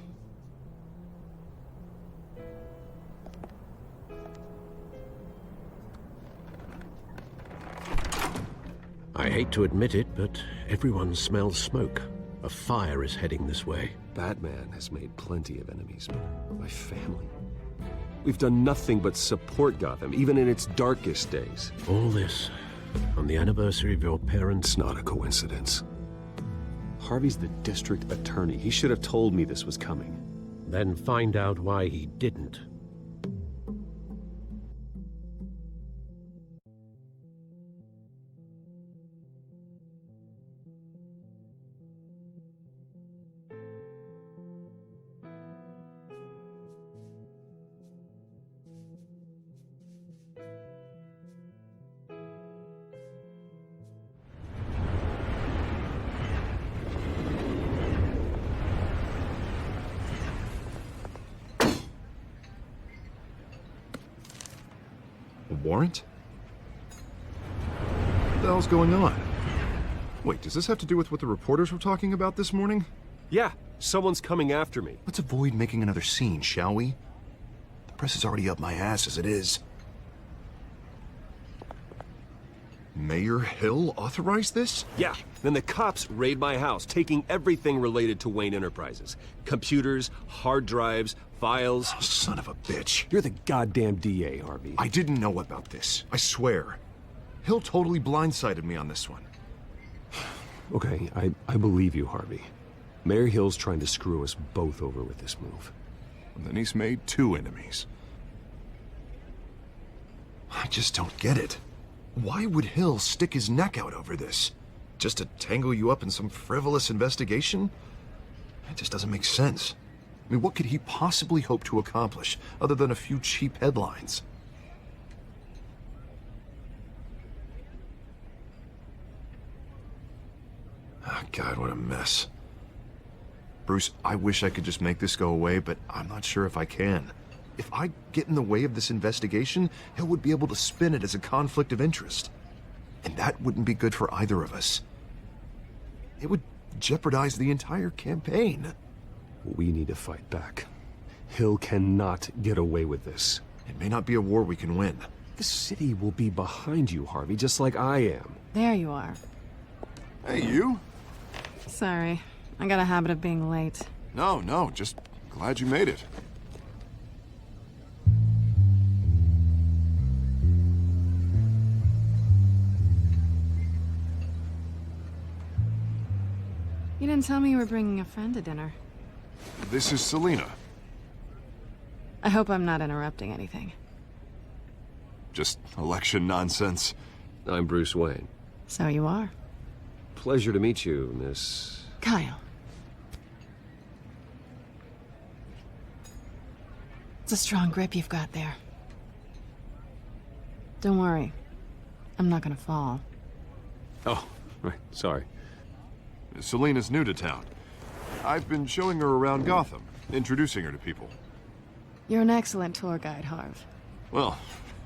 I hate to admit it, but everyone smells smoke. A fire is heading this way. Batman has made plenty of enemies, but my family... We've done nothing but support Gotham, even in its darkest days. All this on the anniversary of your parents'... It's not a coincidence. Harvey's the district attorney. He should have told me this was coming. Then find out why he didn't. Warrant? What the hell's going on? Wait, does this have to do with what the reporters were talking about this morning? Yeah, someone's coming after me. Let's avoid making another scene, shall we? The press is already up my ass as it is. Mayor Hill authorized this? Yeah, then the cops raid my house, taking everything related to Wayne Enterprises. Computers, hard drives, files. Oh, son of a bitch. You're the goddamn DA, Harvey. I didn't know about this. I swear. Hill totally blindsided me on this one. Okay, I believe you, Harvey. Mayor Hill's trying to screw us both over with this move. And then he's made two enemies. I just don't get it. Why would Hill stick his neck out over this? Just to tangle you up in some frivolous investigation? It just doesn't make sense. I mean, what could he possibly hope to accomplish other than a few cheap headlines? God, what a mess. Bruce, I wish I could just make this go away, but I'm not sure if I can. If I get in the way of this investigation, Hill would be able to spin it as a conflict of interest. And that wouldn't be good for either of us. It would jeopardize the entire campaign. We need to fight back. Hill cannot get away with this. It may not be a war we can win. The city will be behind you, Harvey, just like I am. There you are. Hey, you? Sorry. I got a habit of being late. No, just glad you made it. You didn't tell me you were bringing a friend to dinner. This is Selina. I hope I'm not interrupting anything. Just election nonsense. I'm Bruce Wayne. So you are. Pleasure to meet you, Miss... Kyle. It's a strong grip you've got there. Don't worry. I'm not gonna fall. Oh, right, sorry. Selina's new to town. I've been showing her around Gotham, introducing her to people. You're an excellent tour guide, Harv. Well,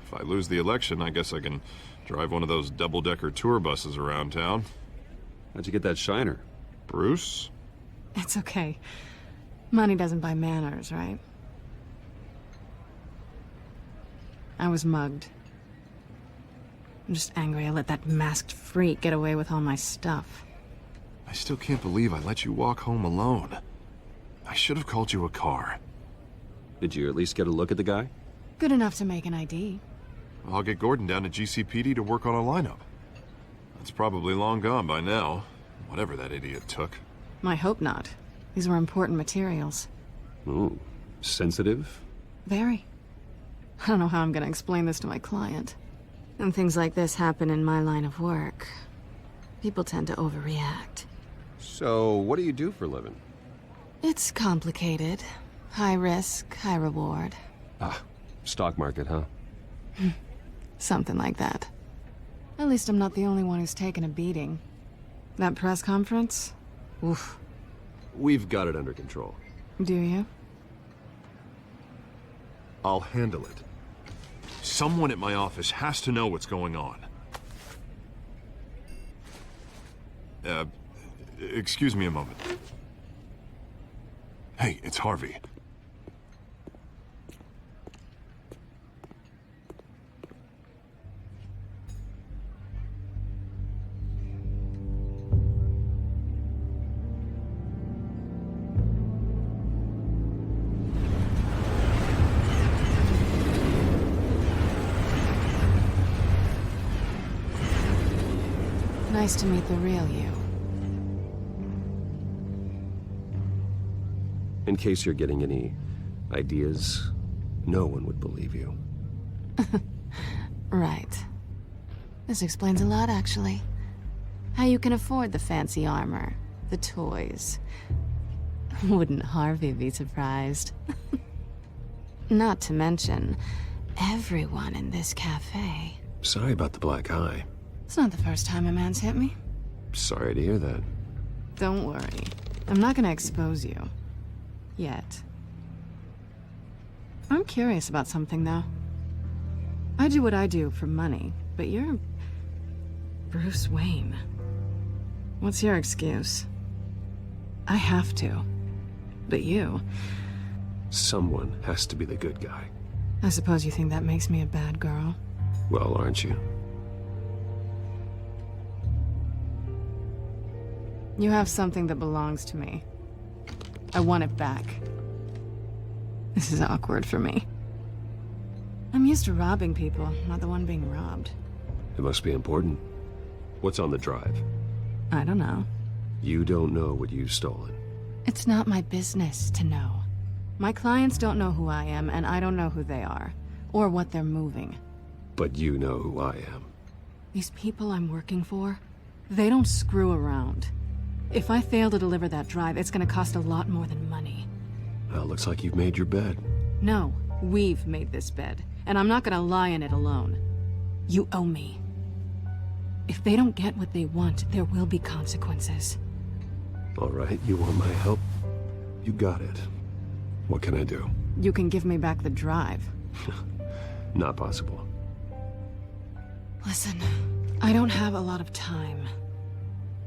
if I lose the election, I guess I can drive one of those double-decker tour buses around town. How'd you get that shiner? Bruce? It's okay. Money doesn't buy manners, right? I was mugged. I'm just angry I let that masked freak get away with all my stuff. I still can't believe I let you walk home alone. I should have called you a car. Did you at least get a look at the guy? Good enough to make an ID. I'll get Gordon down to GCPD to work on a lineup. It's probably long gone by now, whatever that idiot took. I hope not. These were important materials. Ooh, sensitive? Very. I don't know how I'm gonna explain this to my client. And things like this happen in my line of work. People tend to overreact. So, what do you do for a living? It's complicated. High risk, high reward. Ah, stock market, huh? Something like that. At least I'm not the only one who's taken a beating. That press conference? Oof. We've got it under control. Do you? I'll handle it. Someone at my office has to know what's going on. Excuse me a moment. Hey, it's Harvey. Nice to meet the real you. In case you're getting any ideas, no one would believe you. Right. This explains a lot, actually. How you can afford the fancy armor, the toys. Wouldn't Harvey be surprised? Not to mention, everyone in this cafe. Sorry about the black eye. It's not the first time a man's hit me. Sorry to hear that. Don't worry. I'm not gonna expose you. Yet. I'm curious about something, though. I do what I do for money, but you're... Bruce Wayne. What's your excuse? I have to. But you... Someone has to be the good guy. I suppose you think that makes me a bad girl? Well, aren't you? You have something that belongs to me. I want it back. This is awkward for me. I'm used to robbing people, not the one being robbed. It must be important. What's on the drive? I don't know. You don't know what you've stolen. It's not my business to know. My clients don't know who I am, and I don't know who they are, or what they're moving. But you know who I am. These people I'm working for, they don't screw around. If I fail to deliver that drive, it's gonna cost a lot more than money. Well, looks like you've made your bed. No, we've made this bed, and I'm not gonna lie in it alone. You owe me. If they don't get what they want, there will be consequences. All right, you want my help? You got it. What can I do? You can give me back the drive. Not possible. Listen, I don't have a lot of time.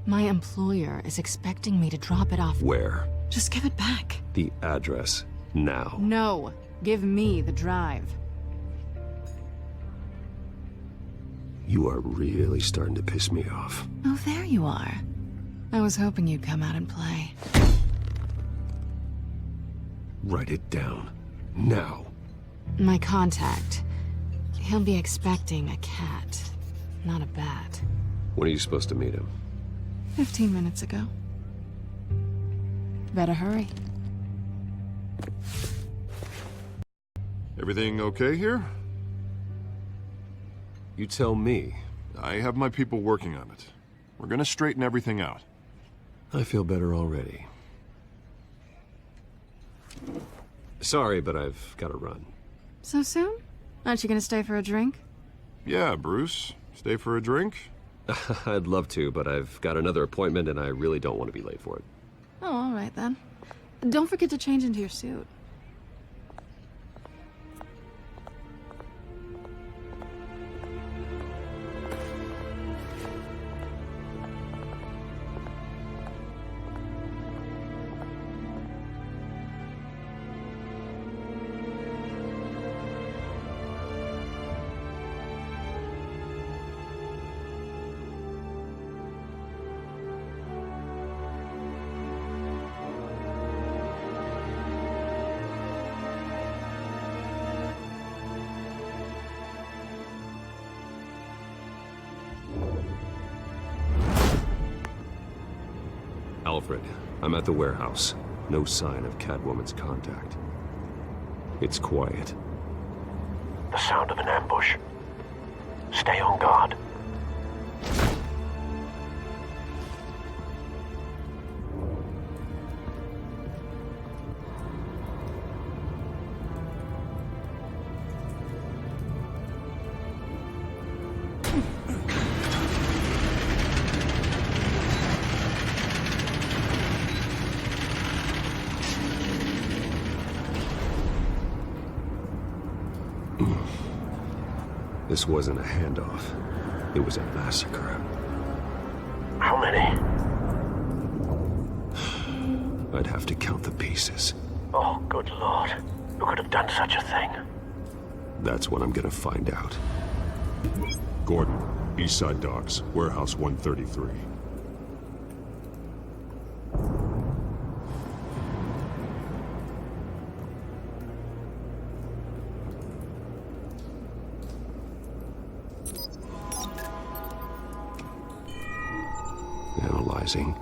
My employer is expecting me to drop it off. Where? Just give it back. The address, now. No, give me the drive. You are really starting to piss me off. Oh, there you are. I was hoping you'd come out and play. Write it down. Now. My contact. He'll be expecting a cat, not a bat. When are you supposed to meet him? 15 minutes ago. Better hurry. Everything okay here? You tell me. I have my people working on it. We're gonna straighten everything out. I feel better already. Sorry, but I've got to run. So soon? Aren't you gonna stay for a drink? Yeah, Bruce. Stay for a drink? I'd love to, but I've got another appointment and I really don't want to be late for it. Oh, all right then. Don't forget to change into your suit. Alfred, I'm at the warehouse. No sign of Catwoman's contact. It's quiet. The sound of an ambush. Stay on guard. This wasn't a handoff. It was a massacre. How many? I'd have to count the pieces. Oh, good lord. Who could have done such a thing? That's what I'm gonna find out. Gordon, Eastside Docks, Warehouse 133. Analyzing.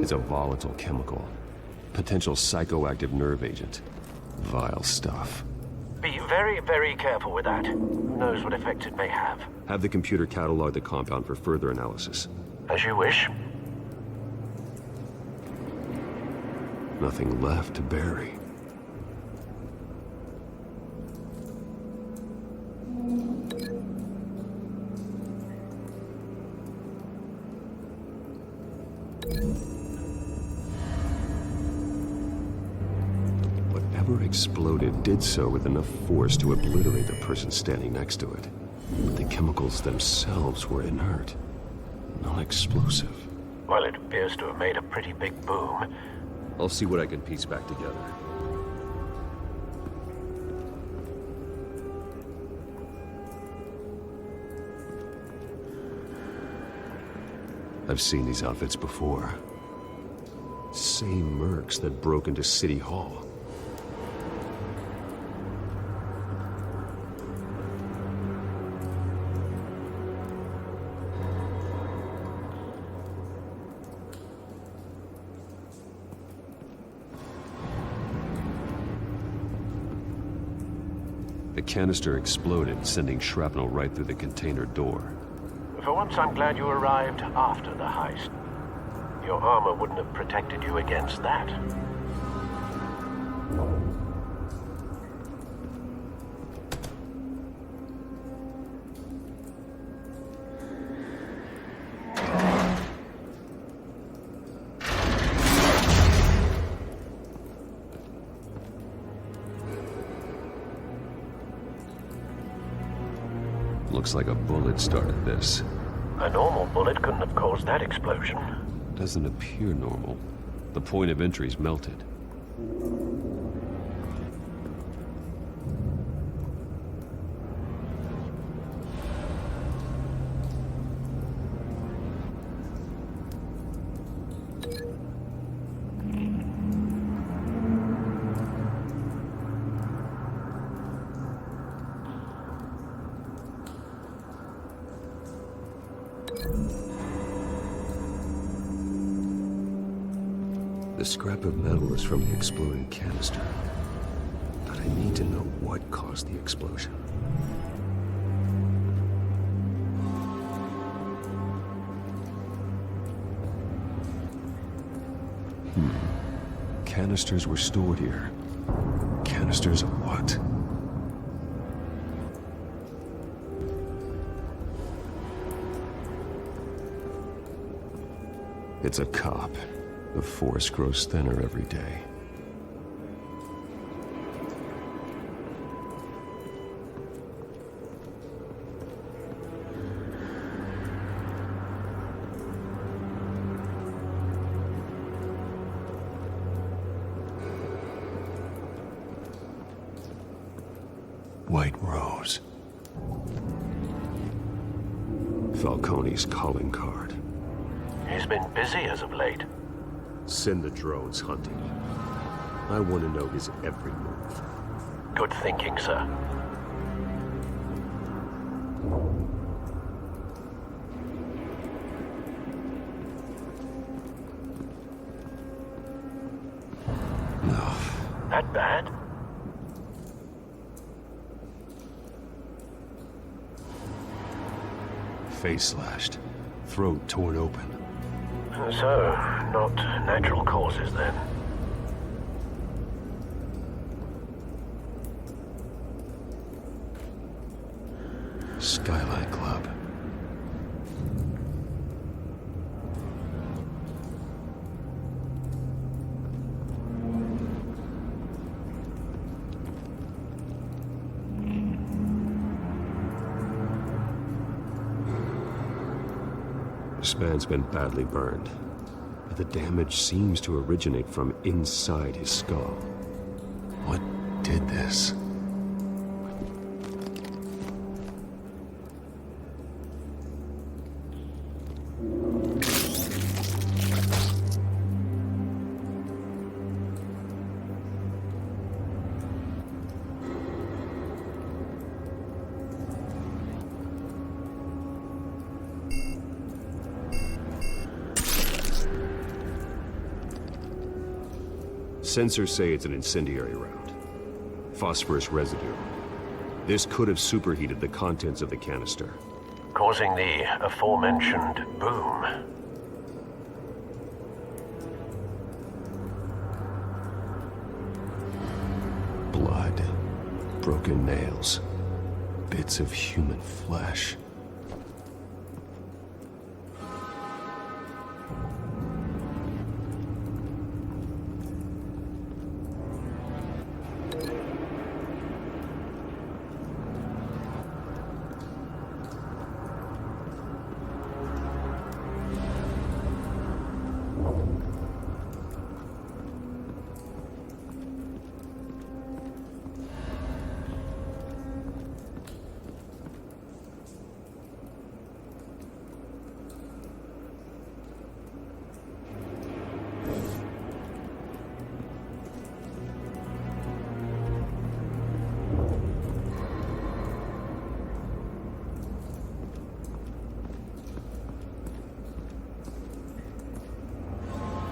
It's a volatile chemical. Potential psychoactive nerve agent. Vile stuff. Be very, very careful with that. Who knows what effect it may have? Have the computer catalog the compound for further analysis. As you wish. Nothing left to bury. Whatever exploded did so with enough force to obliterate the person standing next to it. But the chemicals themselves were inert, non-explosive. Well, it appears to have made a pretty big boom. I'll see what I can piece back together. I've seen these outfits before. Same mercs that broke into City Hall. The canister exploded, sending shrapnel right through the container door. For once, I'm glad you arrived after the heist. Your armor wouldn't have protected you against that. Looks like a bullet started this. A normal bullet couldn't have caused that explosion. Doesn't appear normal. The point of entry's melted. The scrap of metal is from the exploding canister. But I need to know what caused the explosion. Canisters were stored here. Canisters of what? It's a cop. The force grows thinner every day. White Rose. Falcone's calling card. He's been busy as of late. Send the drones hunting. I want to know his every move. Good thinking, sir. No. That bad? Face slashed. Throat torn open. So, not natural causes then. Skylight Club. This man's been badly burned, but the damage seems to originate from inside his skull. What did this? Sensors say it's an incendiary round. Phosphorus residue. This could have superheated the contents of the canister, Causing the aforementioned boom. Blood, broken nails, bits of human flesh.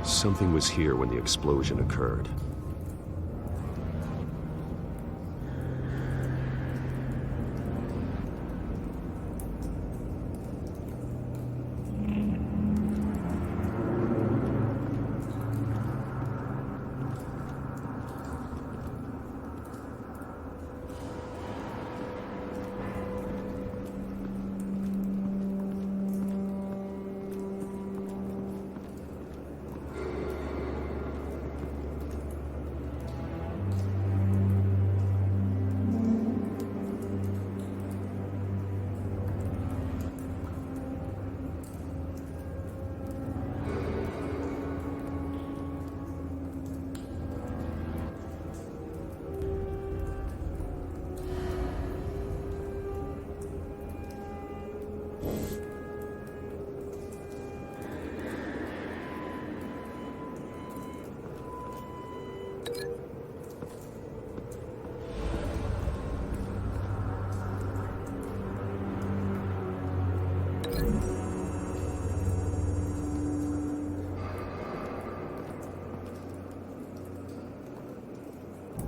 Something was here when the explosion occurred.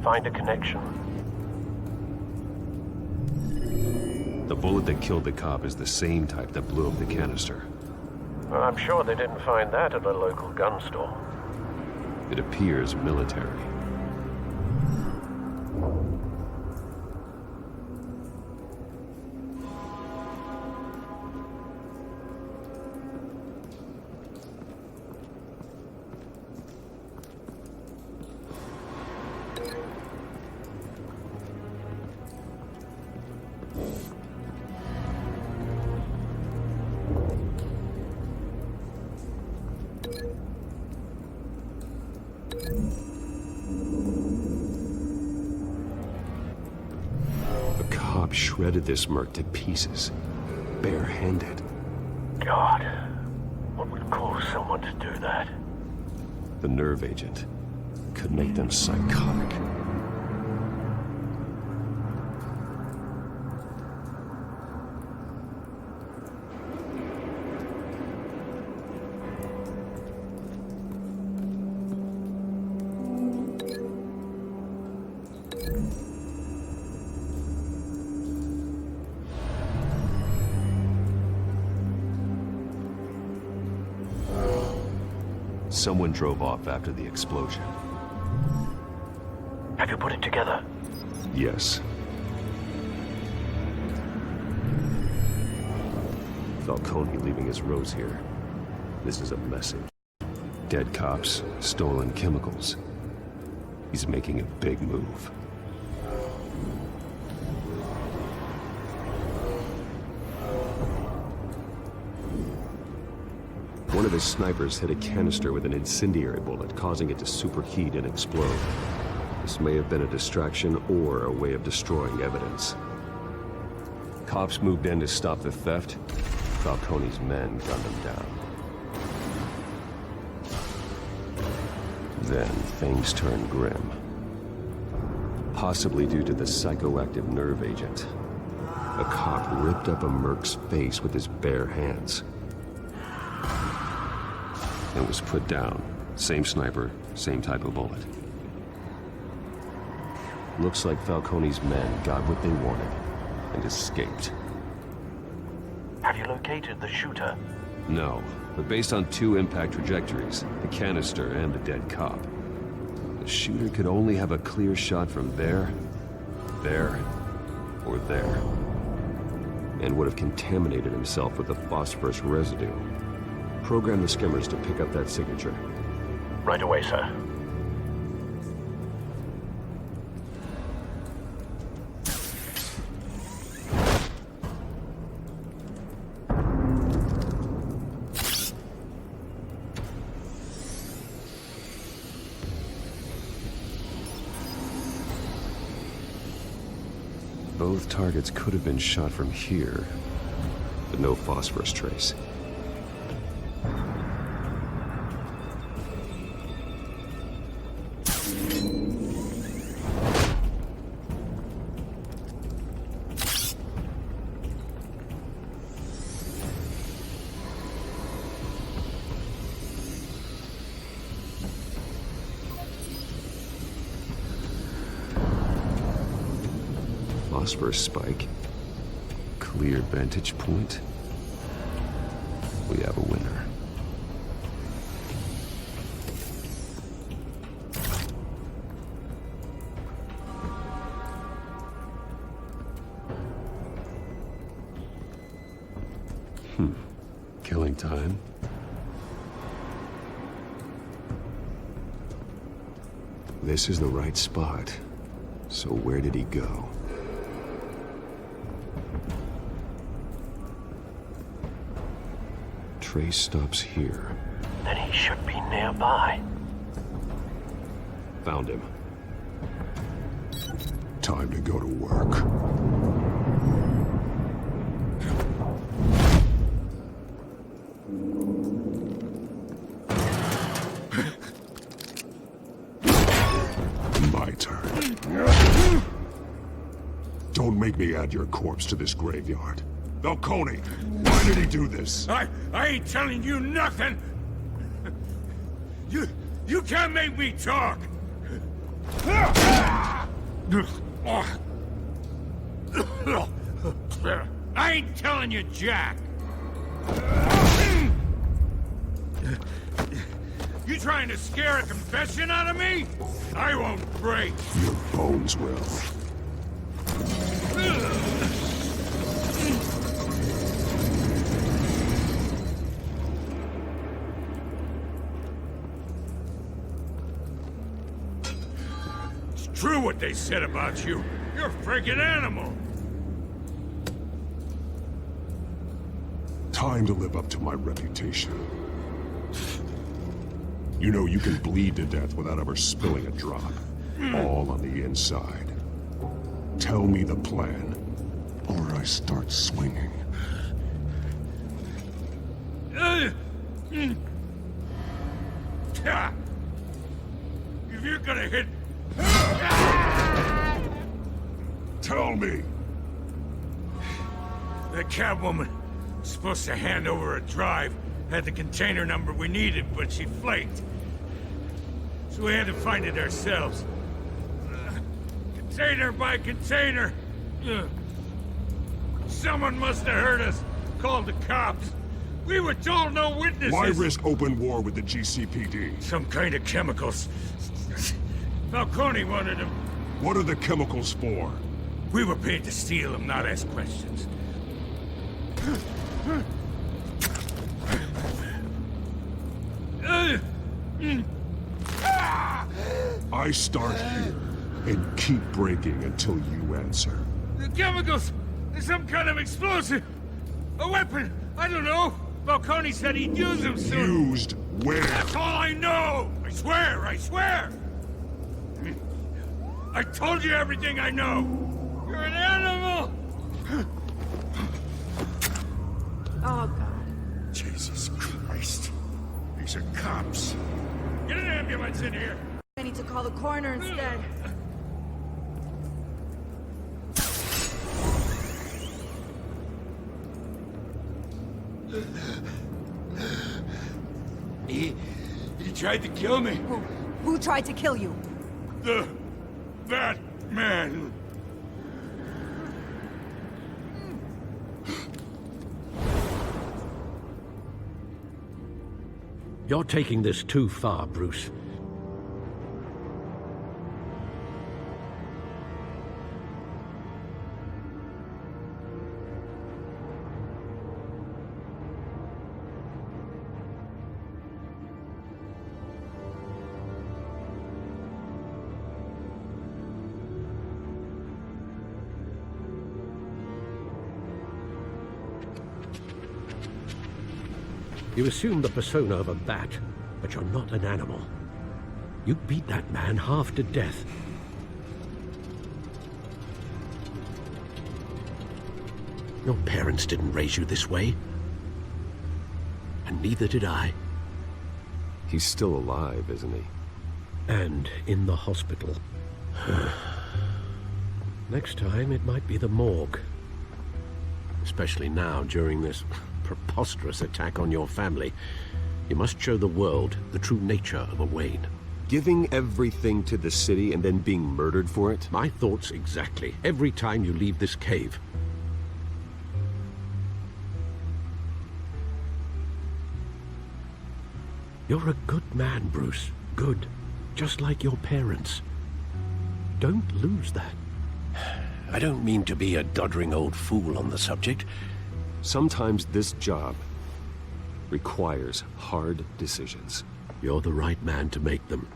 Find a connection. The bullet that killed the cop is the same type that blew up the canister. Well, I'm sure they didn't find that at a local gun store. It appears military. Shredded this merc to pieces, barehanded. God, what would cause someone to do that? The nerve agent could make them psychotic. Someone drove off after the explosion. Have you put it together? Yes. Falcone leaving his rose here. This is a message. Dead cops, stolen chemicals. He's making a big move. One of his snipers hit a canister with an incendiary bullet, causing it to superheat and explode. This may have been a distraction or a way of destroying evidence. Cops moved in to stop the theft. Falcone's men gunned them down. Then things turned grim. Possibly due to the psychoactive nerve agent. A cop ripped up a merc's face with his bare hands. And was put down. Same sniper, same type of bullet. Looks like Falcone's men got what they wanted and escaped. Have you located the shooter? No, but based on two impact trajectories, the canister and the dead cop, the shooter could only have a clear shot from there, or there, and would have contaminated himself with the phosphorus residue. Program the skimmers to pick up that signature. Right away, sir. Both targets could have been shot from here, but no phosphorus trace. Phosphorus spike. Clear vantage point. We have a winner. Killing time. This is the right spot. So where did he go? Trace stops here. Then he should be nearby. Found him. Time to go to work. my turn. Don't make me add your corpse to this graveyard. Falcone, why did he do this? I ain't telling you nothing! You can't make me talk! I ain't telling you, Jack! You trying to scare a confession out of me? I won't break! Your bones will. It's true what they said about you. You're a freaking animal! Time to live up to my reputation. You know you can bleed to death without ever spilling a drop. All on the inside. Tell me the plan, or I start swinging. If you're gonna hit... Tell me! That Catwoman was supposed to hand over a drive, had the container number we needed, but she flaked. So we had to find it ourselves. Container by container. Someone must have heard us, called the cops. We were told no witnesses. Why risk open war with the GCPD? Some kind of chemicals. Falcone wanted them. What are the chemicals for? We were paid to steal them, not ask questions. I start here and keep breaking until you answer. The chemicals! There's some kind of explosive! A weapon! I don't know! Falcone said he'd use them soon! Used where? That's all I know! I swear! I swear! I told you everything I know! You're an animal! Oh, God. Jesus Christ. These are cops. Get an ambulance in here! I need to call the coroner instead. He tried to kill me. Who tried to kill you? That man. You're taking this too far, Bruce. You assume the persona of a bat, but you're not an animal. You beat that man half to death. Your parents didn't raise you this way. And neither did I. He's still alive, isn't he? And in the hospital. Next time, it might be the morgue. Especially now, during this preposterous attack on your family. You must show the world the true nature of a Wayne. Giving everything to the city and then being murdered for it? My thoughts exactly. Every time you leave this cave. You're a good man, Bruce. Good. Just like your parents. Don't lose that. I don't mean to be a doddering old fool on the subject. Sometimes this job requires hard decisions. You're the right man to make them.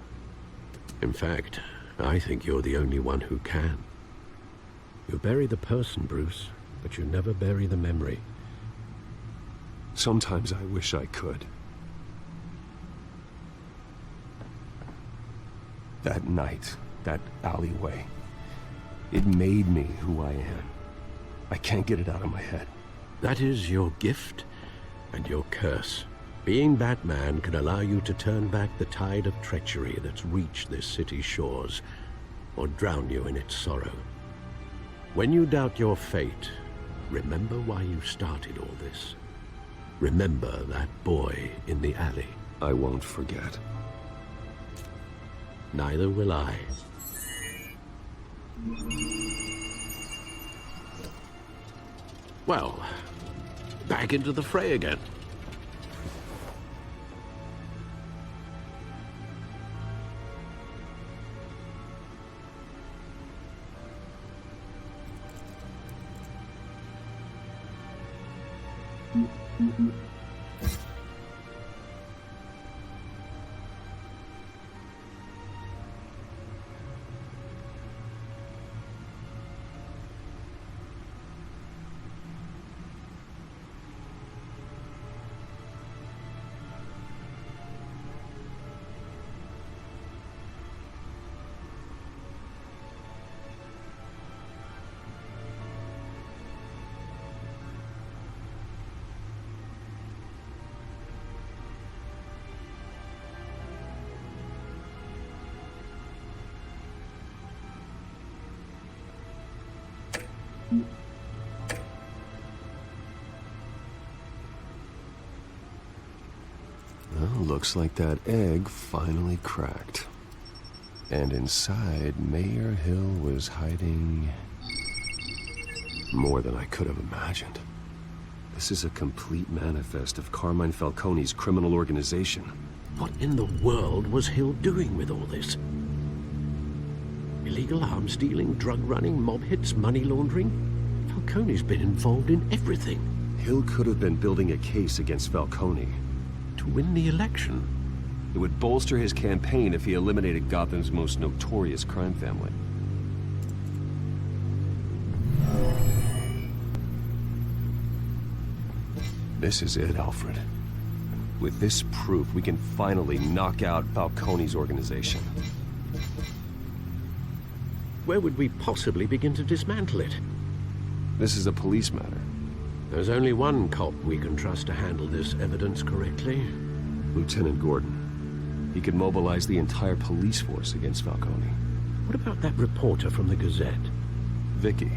In fact, I think you're the only one who can. You bury the person, Bruce, but you never bury the memory. Sometimes I wish I could. That night, that alleyway, it made me who I am. I can't get it out of my head. That is your gift and your curse. Being Batman can allow you to turn back the tide of treachery that's reached this city's shores. or drown you in its sorrow. When you doubt your fate, remember why you started all this. Remember that boy in the alley. I won't forget. Neither will I. Well, back into the fray again. Well, looks like that egg finally cracked. And inside, Mayor Hill was hiding more than I could have imagined. This is a complete manifest of Carmine Falcone's criminal organization. What in the world was Hill doing with all this? Illegal arms dealing, drug running, mob hits, money laundering? Falcone's been involved in everything. Hill could have been building a case against Falcone. To win the election? It would bolster his campaign if he eliminated Gotham's most notorious crime family. This is it, Alfred. With this proof, we can finally knock out Falcone's organization. Where would we possibly begin to dismantle it? This is a police matter. There's only one cop we can trust to handle this evidence correctly. Lieutenant Gordon. He could mobilize the entire police force against Falcone. What about that reporter from the Gazette? Vicky.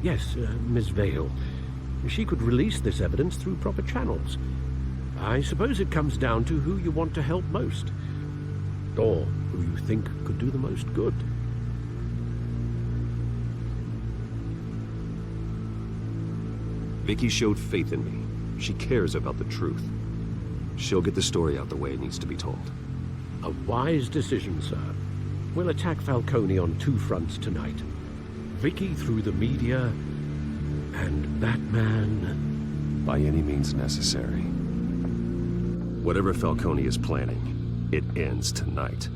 Yes, Miss Vale. She could release this evidence through proper channels. I suppose it comes down to who you want to help most. Or who you think could do the most good. Vicky showed faith in me. She cares about the truth. She'll get the story out the way it needs to be told. A wise decision, sir. We'll attack Falcone on two fronts tonight. Vicky through the media, and Batman... by any means necessary. Whatever Falcone is planning, it ends tonight.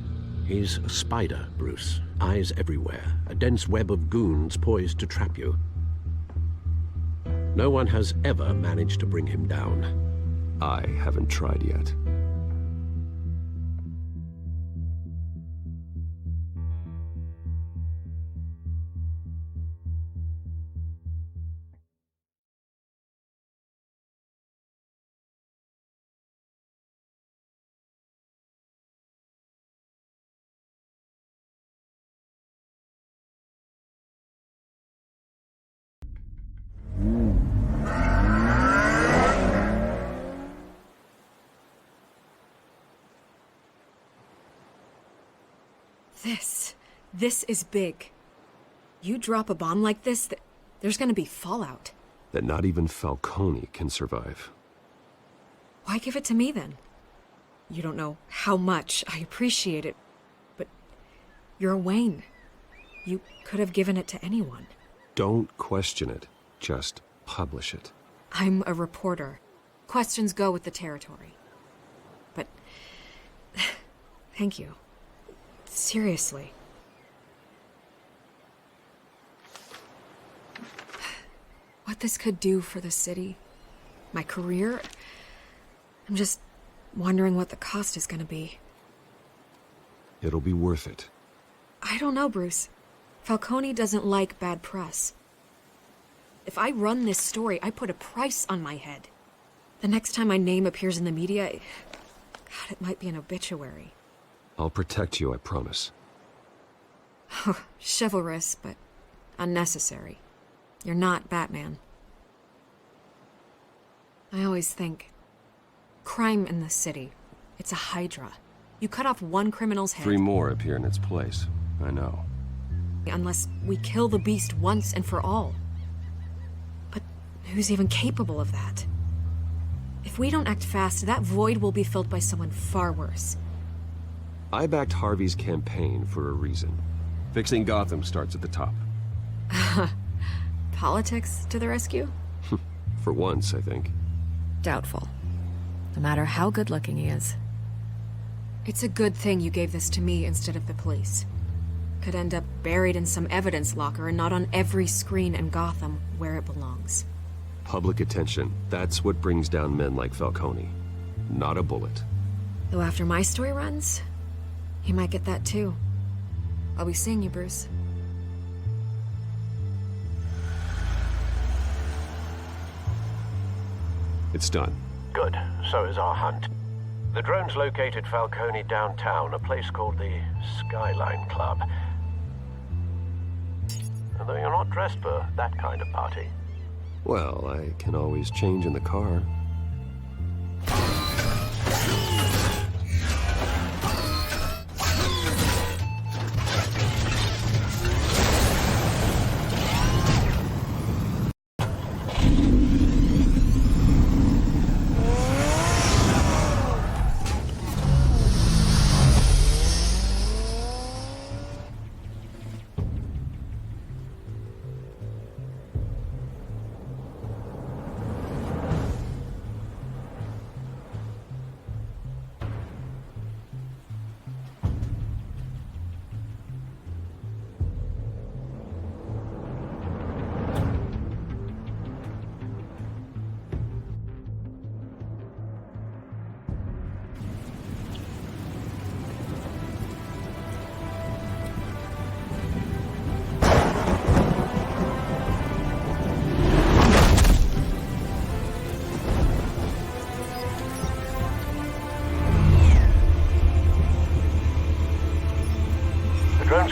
He's a spider, Bruce. Eyes everywhere. A dense web of goons poised to trap you. No one has ever managed to bring him down. I haven't tried yet. This is big. You drop a bomb like this, there's gonna be fallout. That not even Falcone can survive. Why give it to me then? You don't know how much I appreciate it, but you're a Wayne. You could have given it to anyone. Don't question it. Just publish it. I'm a reporter. Questions go with the territory. But... thank you. Seriously. What this could do for the city, my career, I'm just wondering what the cost is gonna be. It'll be worth it. I don't know, Bruce. Falcone doesn't like bad press. If I run this story, I put a price on my head. The next time my name appears in the media, God, it might be an obituary. I'll protect you, I promise. Chivalrous, but unnecessary. You're not Batman. I always think, crime in the city, it's a hydra. You cut off one criminal's head... 3 more appear in its place. I know. Unless we kill the beast once and for all. But who's even capable of that? If we don't act fast, that void will be filled by someone far worse. I backed Harvey's campaign for a reason. Fixing Gotham starts at the top. Politics to the rescue? For once, I think. Doubtful. No matter how good-looking he is. It's a good thing you gave this to me instead of the police. Could end up buried in some evidence locker and not on every screen in Gotham where it belongs. Public attention. That's what brings down men like Falcone. Not a bullet. Though after my story runs, he might get that too. I'll be seeing you, Bruce. It's done. Good. So is our hunt. The drones located Falcone downtown, a place called the Skyline Club. Although you're not dressed for that kind of party. Well, I can always change in the car.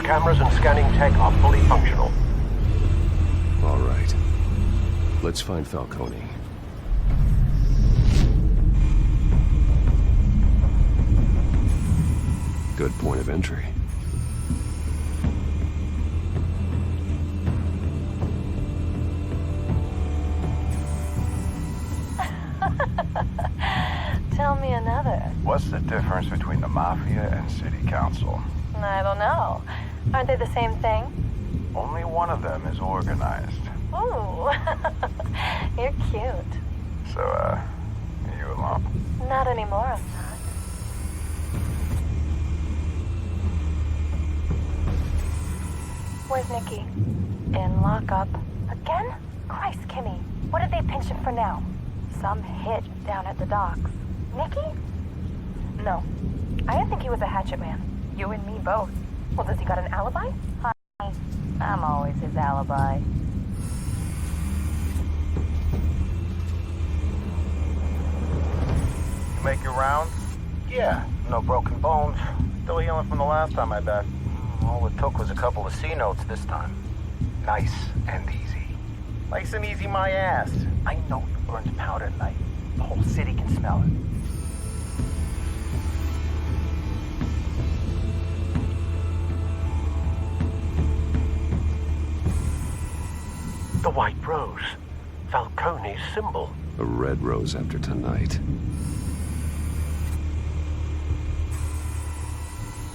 Cameras and scanning tech are fully functional. All right. Let's find Falcone. Good point of entry. Tell me another. What's the difference between the Mafia and City Council? I don't know. Aren't they the same thing? Only one of them is organized. Ooh, you're cute. So, you alone? Not anymore, I'm not. Where's Nikki? In lockup. Again? Christ, Kimmy. What did they pinch him for now? Some hit down at the docks. Nikki? No. I didn't think he was a hatchet man. You and me both. Well, does he got an alibi? Honey, I'm always his alibi. You make your rounds? Yeah, no broken bones. Still healing from the last time I bet. All it took was a couple of C notes this time. Nice and easy. Nice and easy my ass. I know you burned powder at night. The whole city can smell it. The white rose. Falcone's symbol. A red rose after tonight.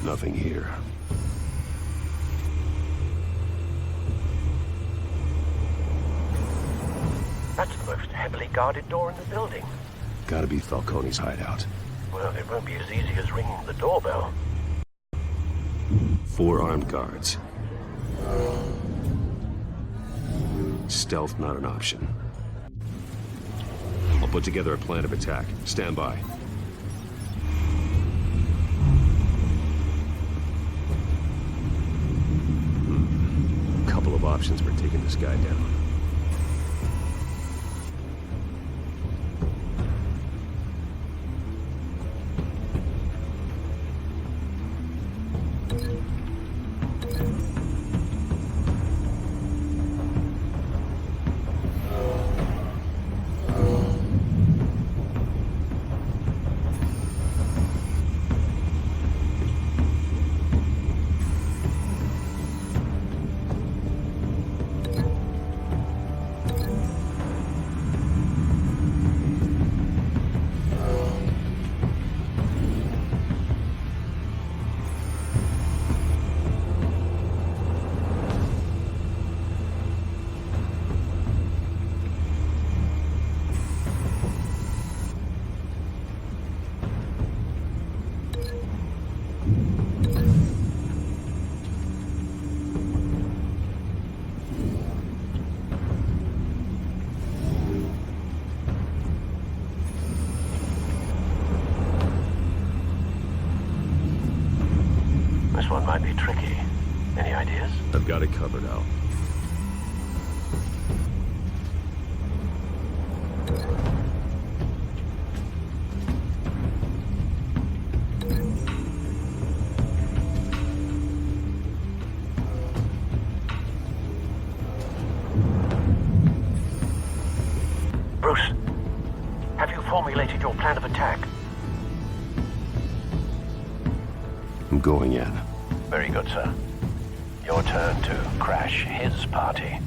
Nothing here. That's the most heavily guarded door in the building. Gotta be Falcone's hideout. Well, it won't be as easy as ringing the doorbell. 4 armed guards. Stealth not an option. I'll put together a plan of attack. Stand by. Couple of options for taking this guy down. This one might be tricky. Any ideas? I've got it covered, Al. Bruce, have you formulated your plan of attack? I'm going in. Very good, sir. Your turn to crash his party.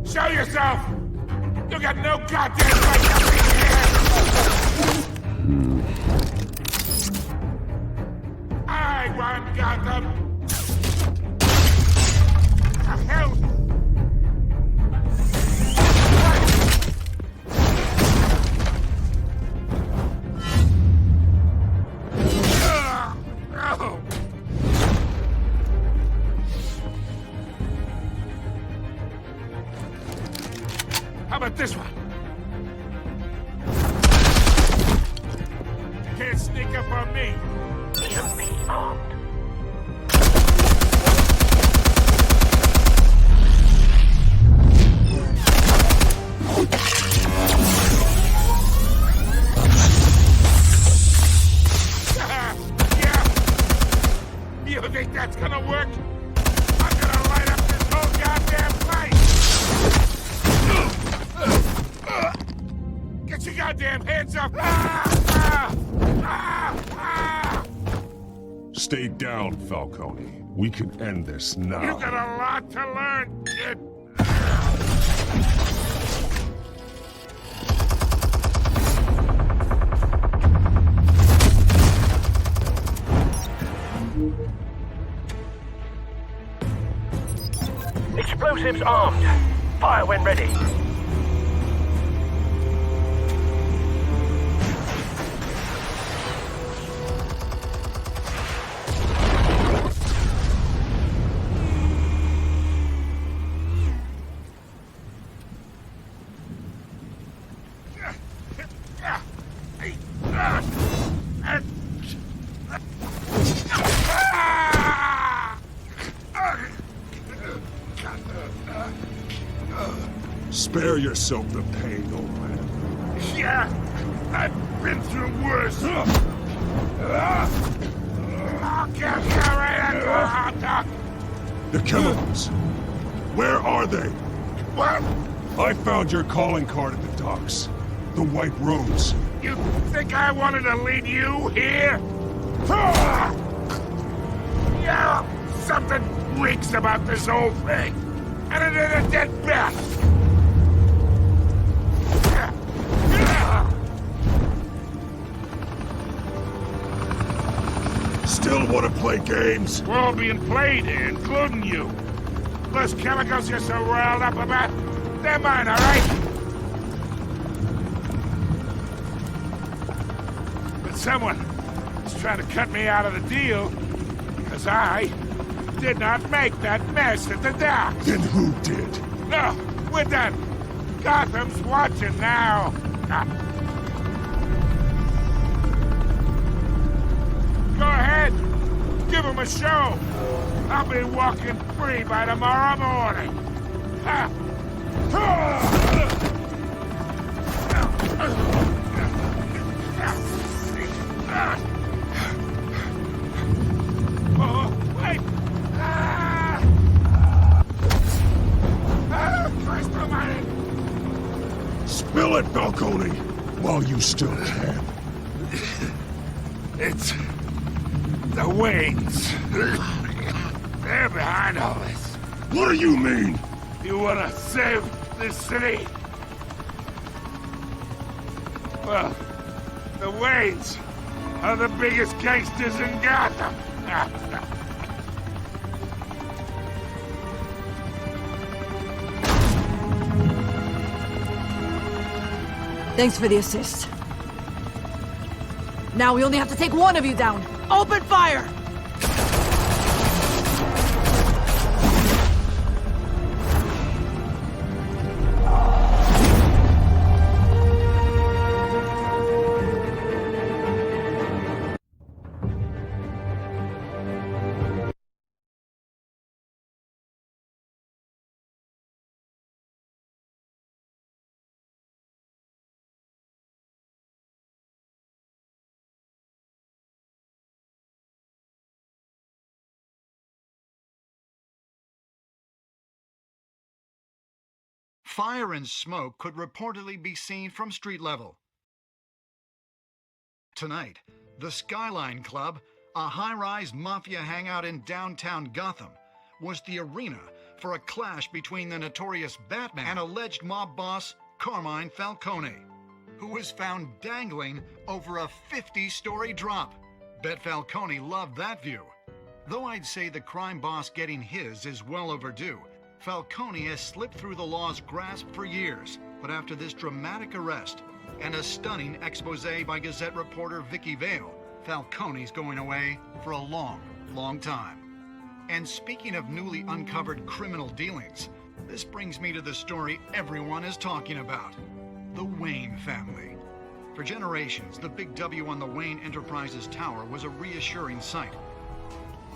Show yourself! You got no goddamn right to be here! I run Gotham! The hell? How about this one? You can't sneak up on me. EMP armed. Yeah. You think that's gonna work? I'm gonna light up this whole goddamn place! Get your goddamn hands up! Stay down, Falcone. We can end this now. You got a lot to learn, kid. Explosives armed. Fire when ready. Spare yourself the pain, old man. Yeah, I've been through worse. I'll get you right at the hot dog. The chemicals. Where are they? What? I found your calling card at the docks. The White Rose. You think I wanted to lead you here? Yeah, something reeks about this whole thing. And it is a dead bat. Still want to play games? We're all being played here, including you. Those chemicals you're so riled up about, they're mine, all right? But someone is trying to cut me out of the deal, because I did not make that mess at the dock. Then who did? No, we're done. Gotham's watching now. Go ahead. Give him a show. I'll be walking free by tomorrow morning. Ha! Oh, wait! Christ almighty! Spill it, Falcone, while you still can. It's the Waynes. They're behind all this. What do you mean? You wanna save this city? Well, the Waynes are the biggest gangsters in Gotham. Thanks for the assist. Now we only have to take one of you down. Open fire! Fire and smoke could reportedly be seen from street level. Tonight, the Skyline Club, a high-rise mafia hangout in downtown Gotham, was the arena for a clash between the notorious Batman and alleged mob boss Carmine Falcone, who was found dangling over a 50-story drop. Bet Falcone loved that view. Though I'd say the crime boss getting his is well overdue, Falcone has slipped through the law's grasp for years, but after this dramatic arrest and a stunning expose by Gazette reporter Vicky Vale, Falcone's going away for a long, long time. And speaking of newly uncovered criminal dealings, this brings me to the story everyone is talking about: the Wayne family. For generations, the big W on the Wayne Enterprises Tower was a reassuring sight.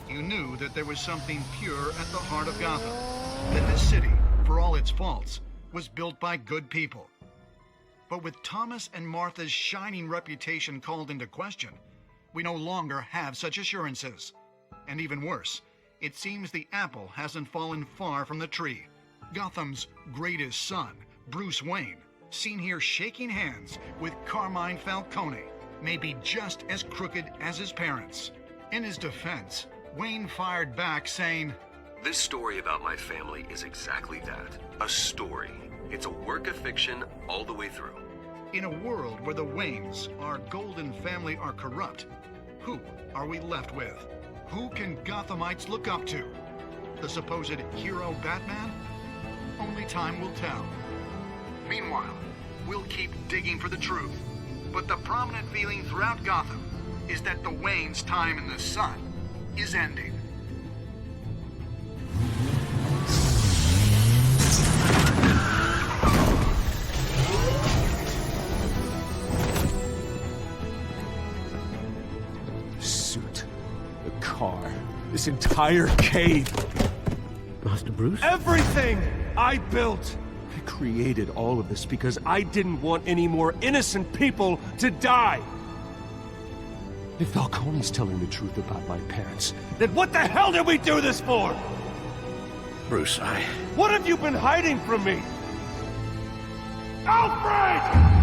You knew that there was something pure at the heart of Gotham, that this city, for all its faults, was built by good people. But with Thomas and Martha's shining reputation called into question, we no longer have such assurances. And even worse, it seems the apple hasn't fallen far from the tree. Gotham's greatest son, Bruce Wayne, seen here shaking hands with Carmine Falcone, may be just as crooked as his parents. In his defense, Wayne fired back saying, "This story about my family is exactly that. A story. It's a work of fiction all the way through." In a world where the Waynes, our golden family, are corrupt, who are we left with? Who can Gothamites look up to? The supposed hero Batman? Only time will tell. Meanwhile, we'll keep digging for the truth. But the prominent feeling throughout Gotham is that the Waynes' time in the sun is ending. The suit, the car, this entire cave. Master Bruce? Everything I built! I created all of this because I didn't want any more innocent people to die! If Falcone's telling the truth about my parents, then what the hell did we do this for? Bruce, What have you been hiding from me? Alfred!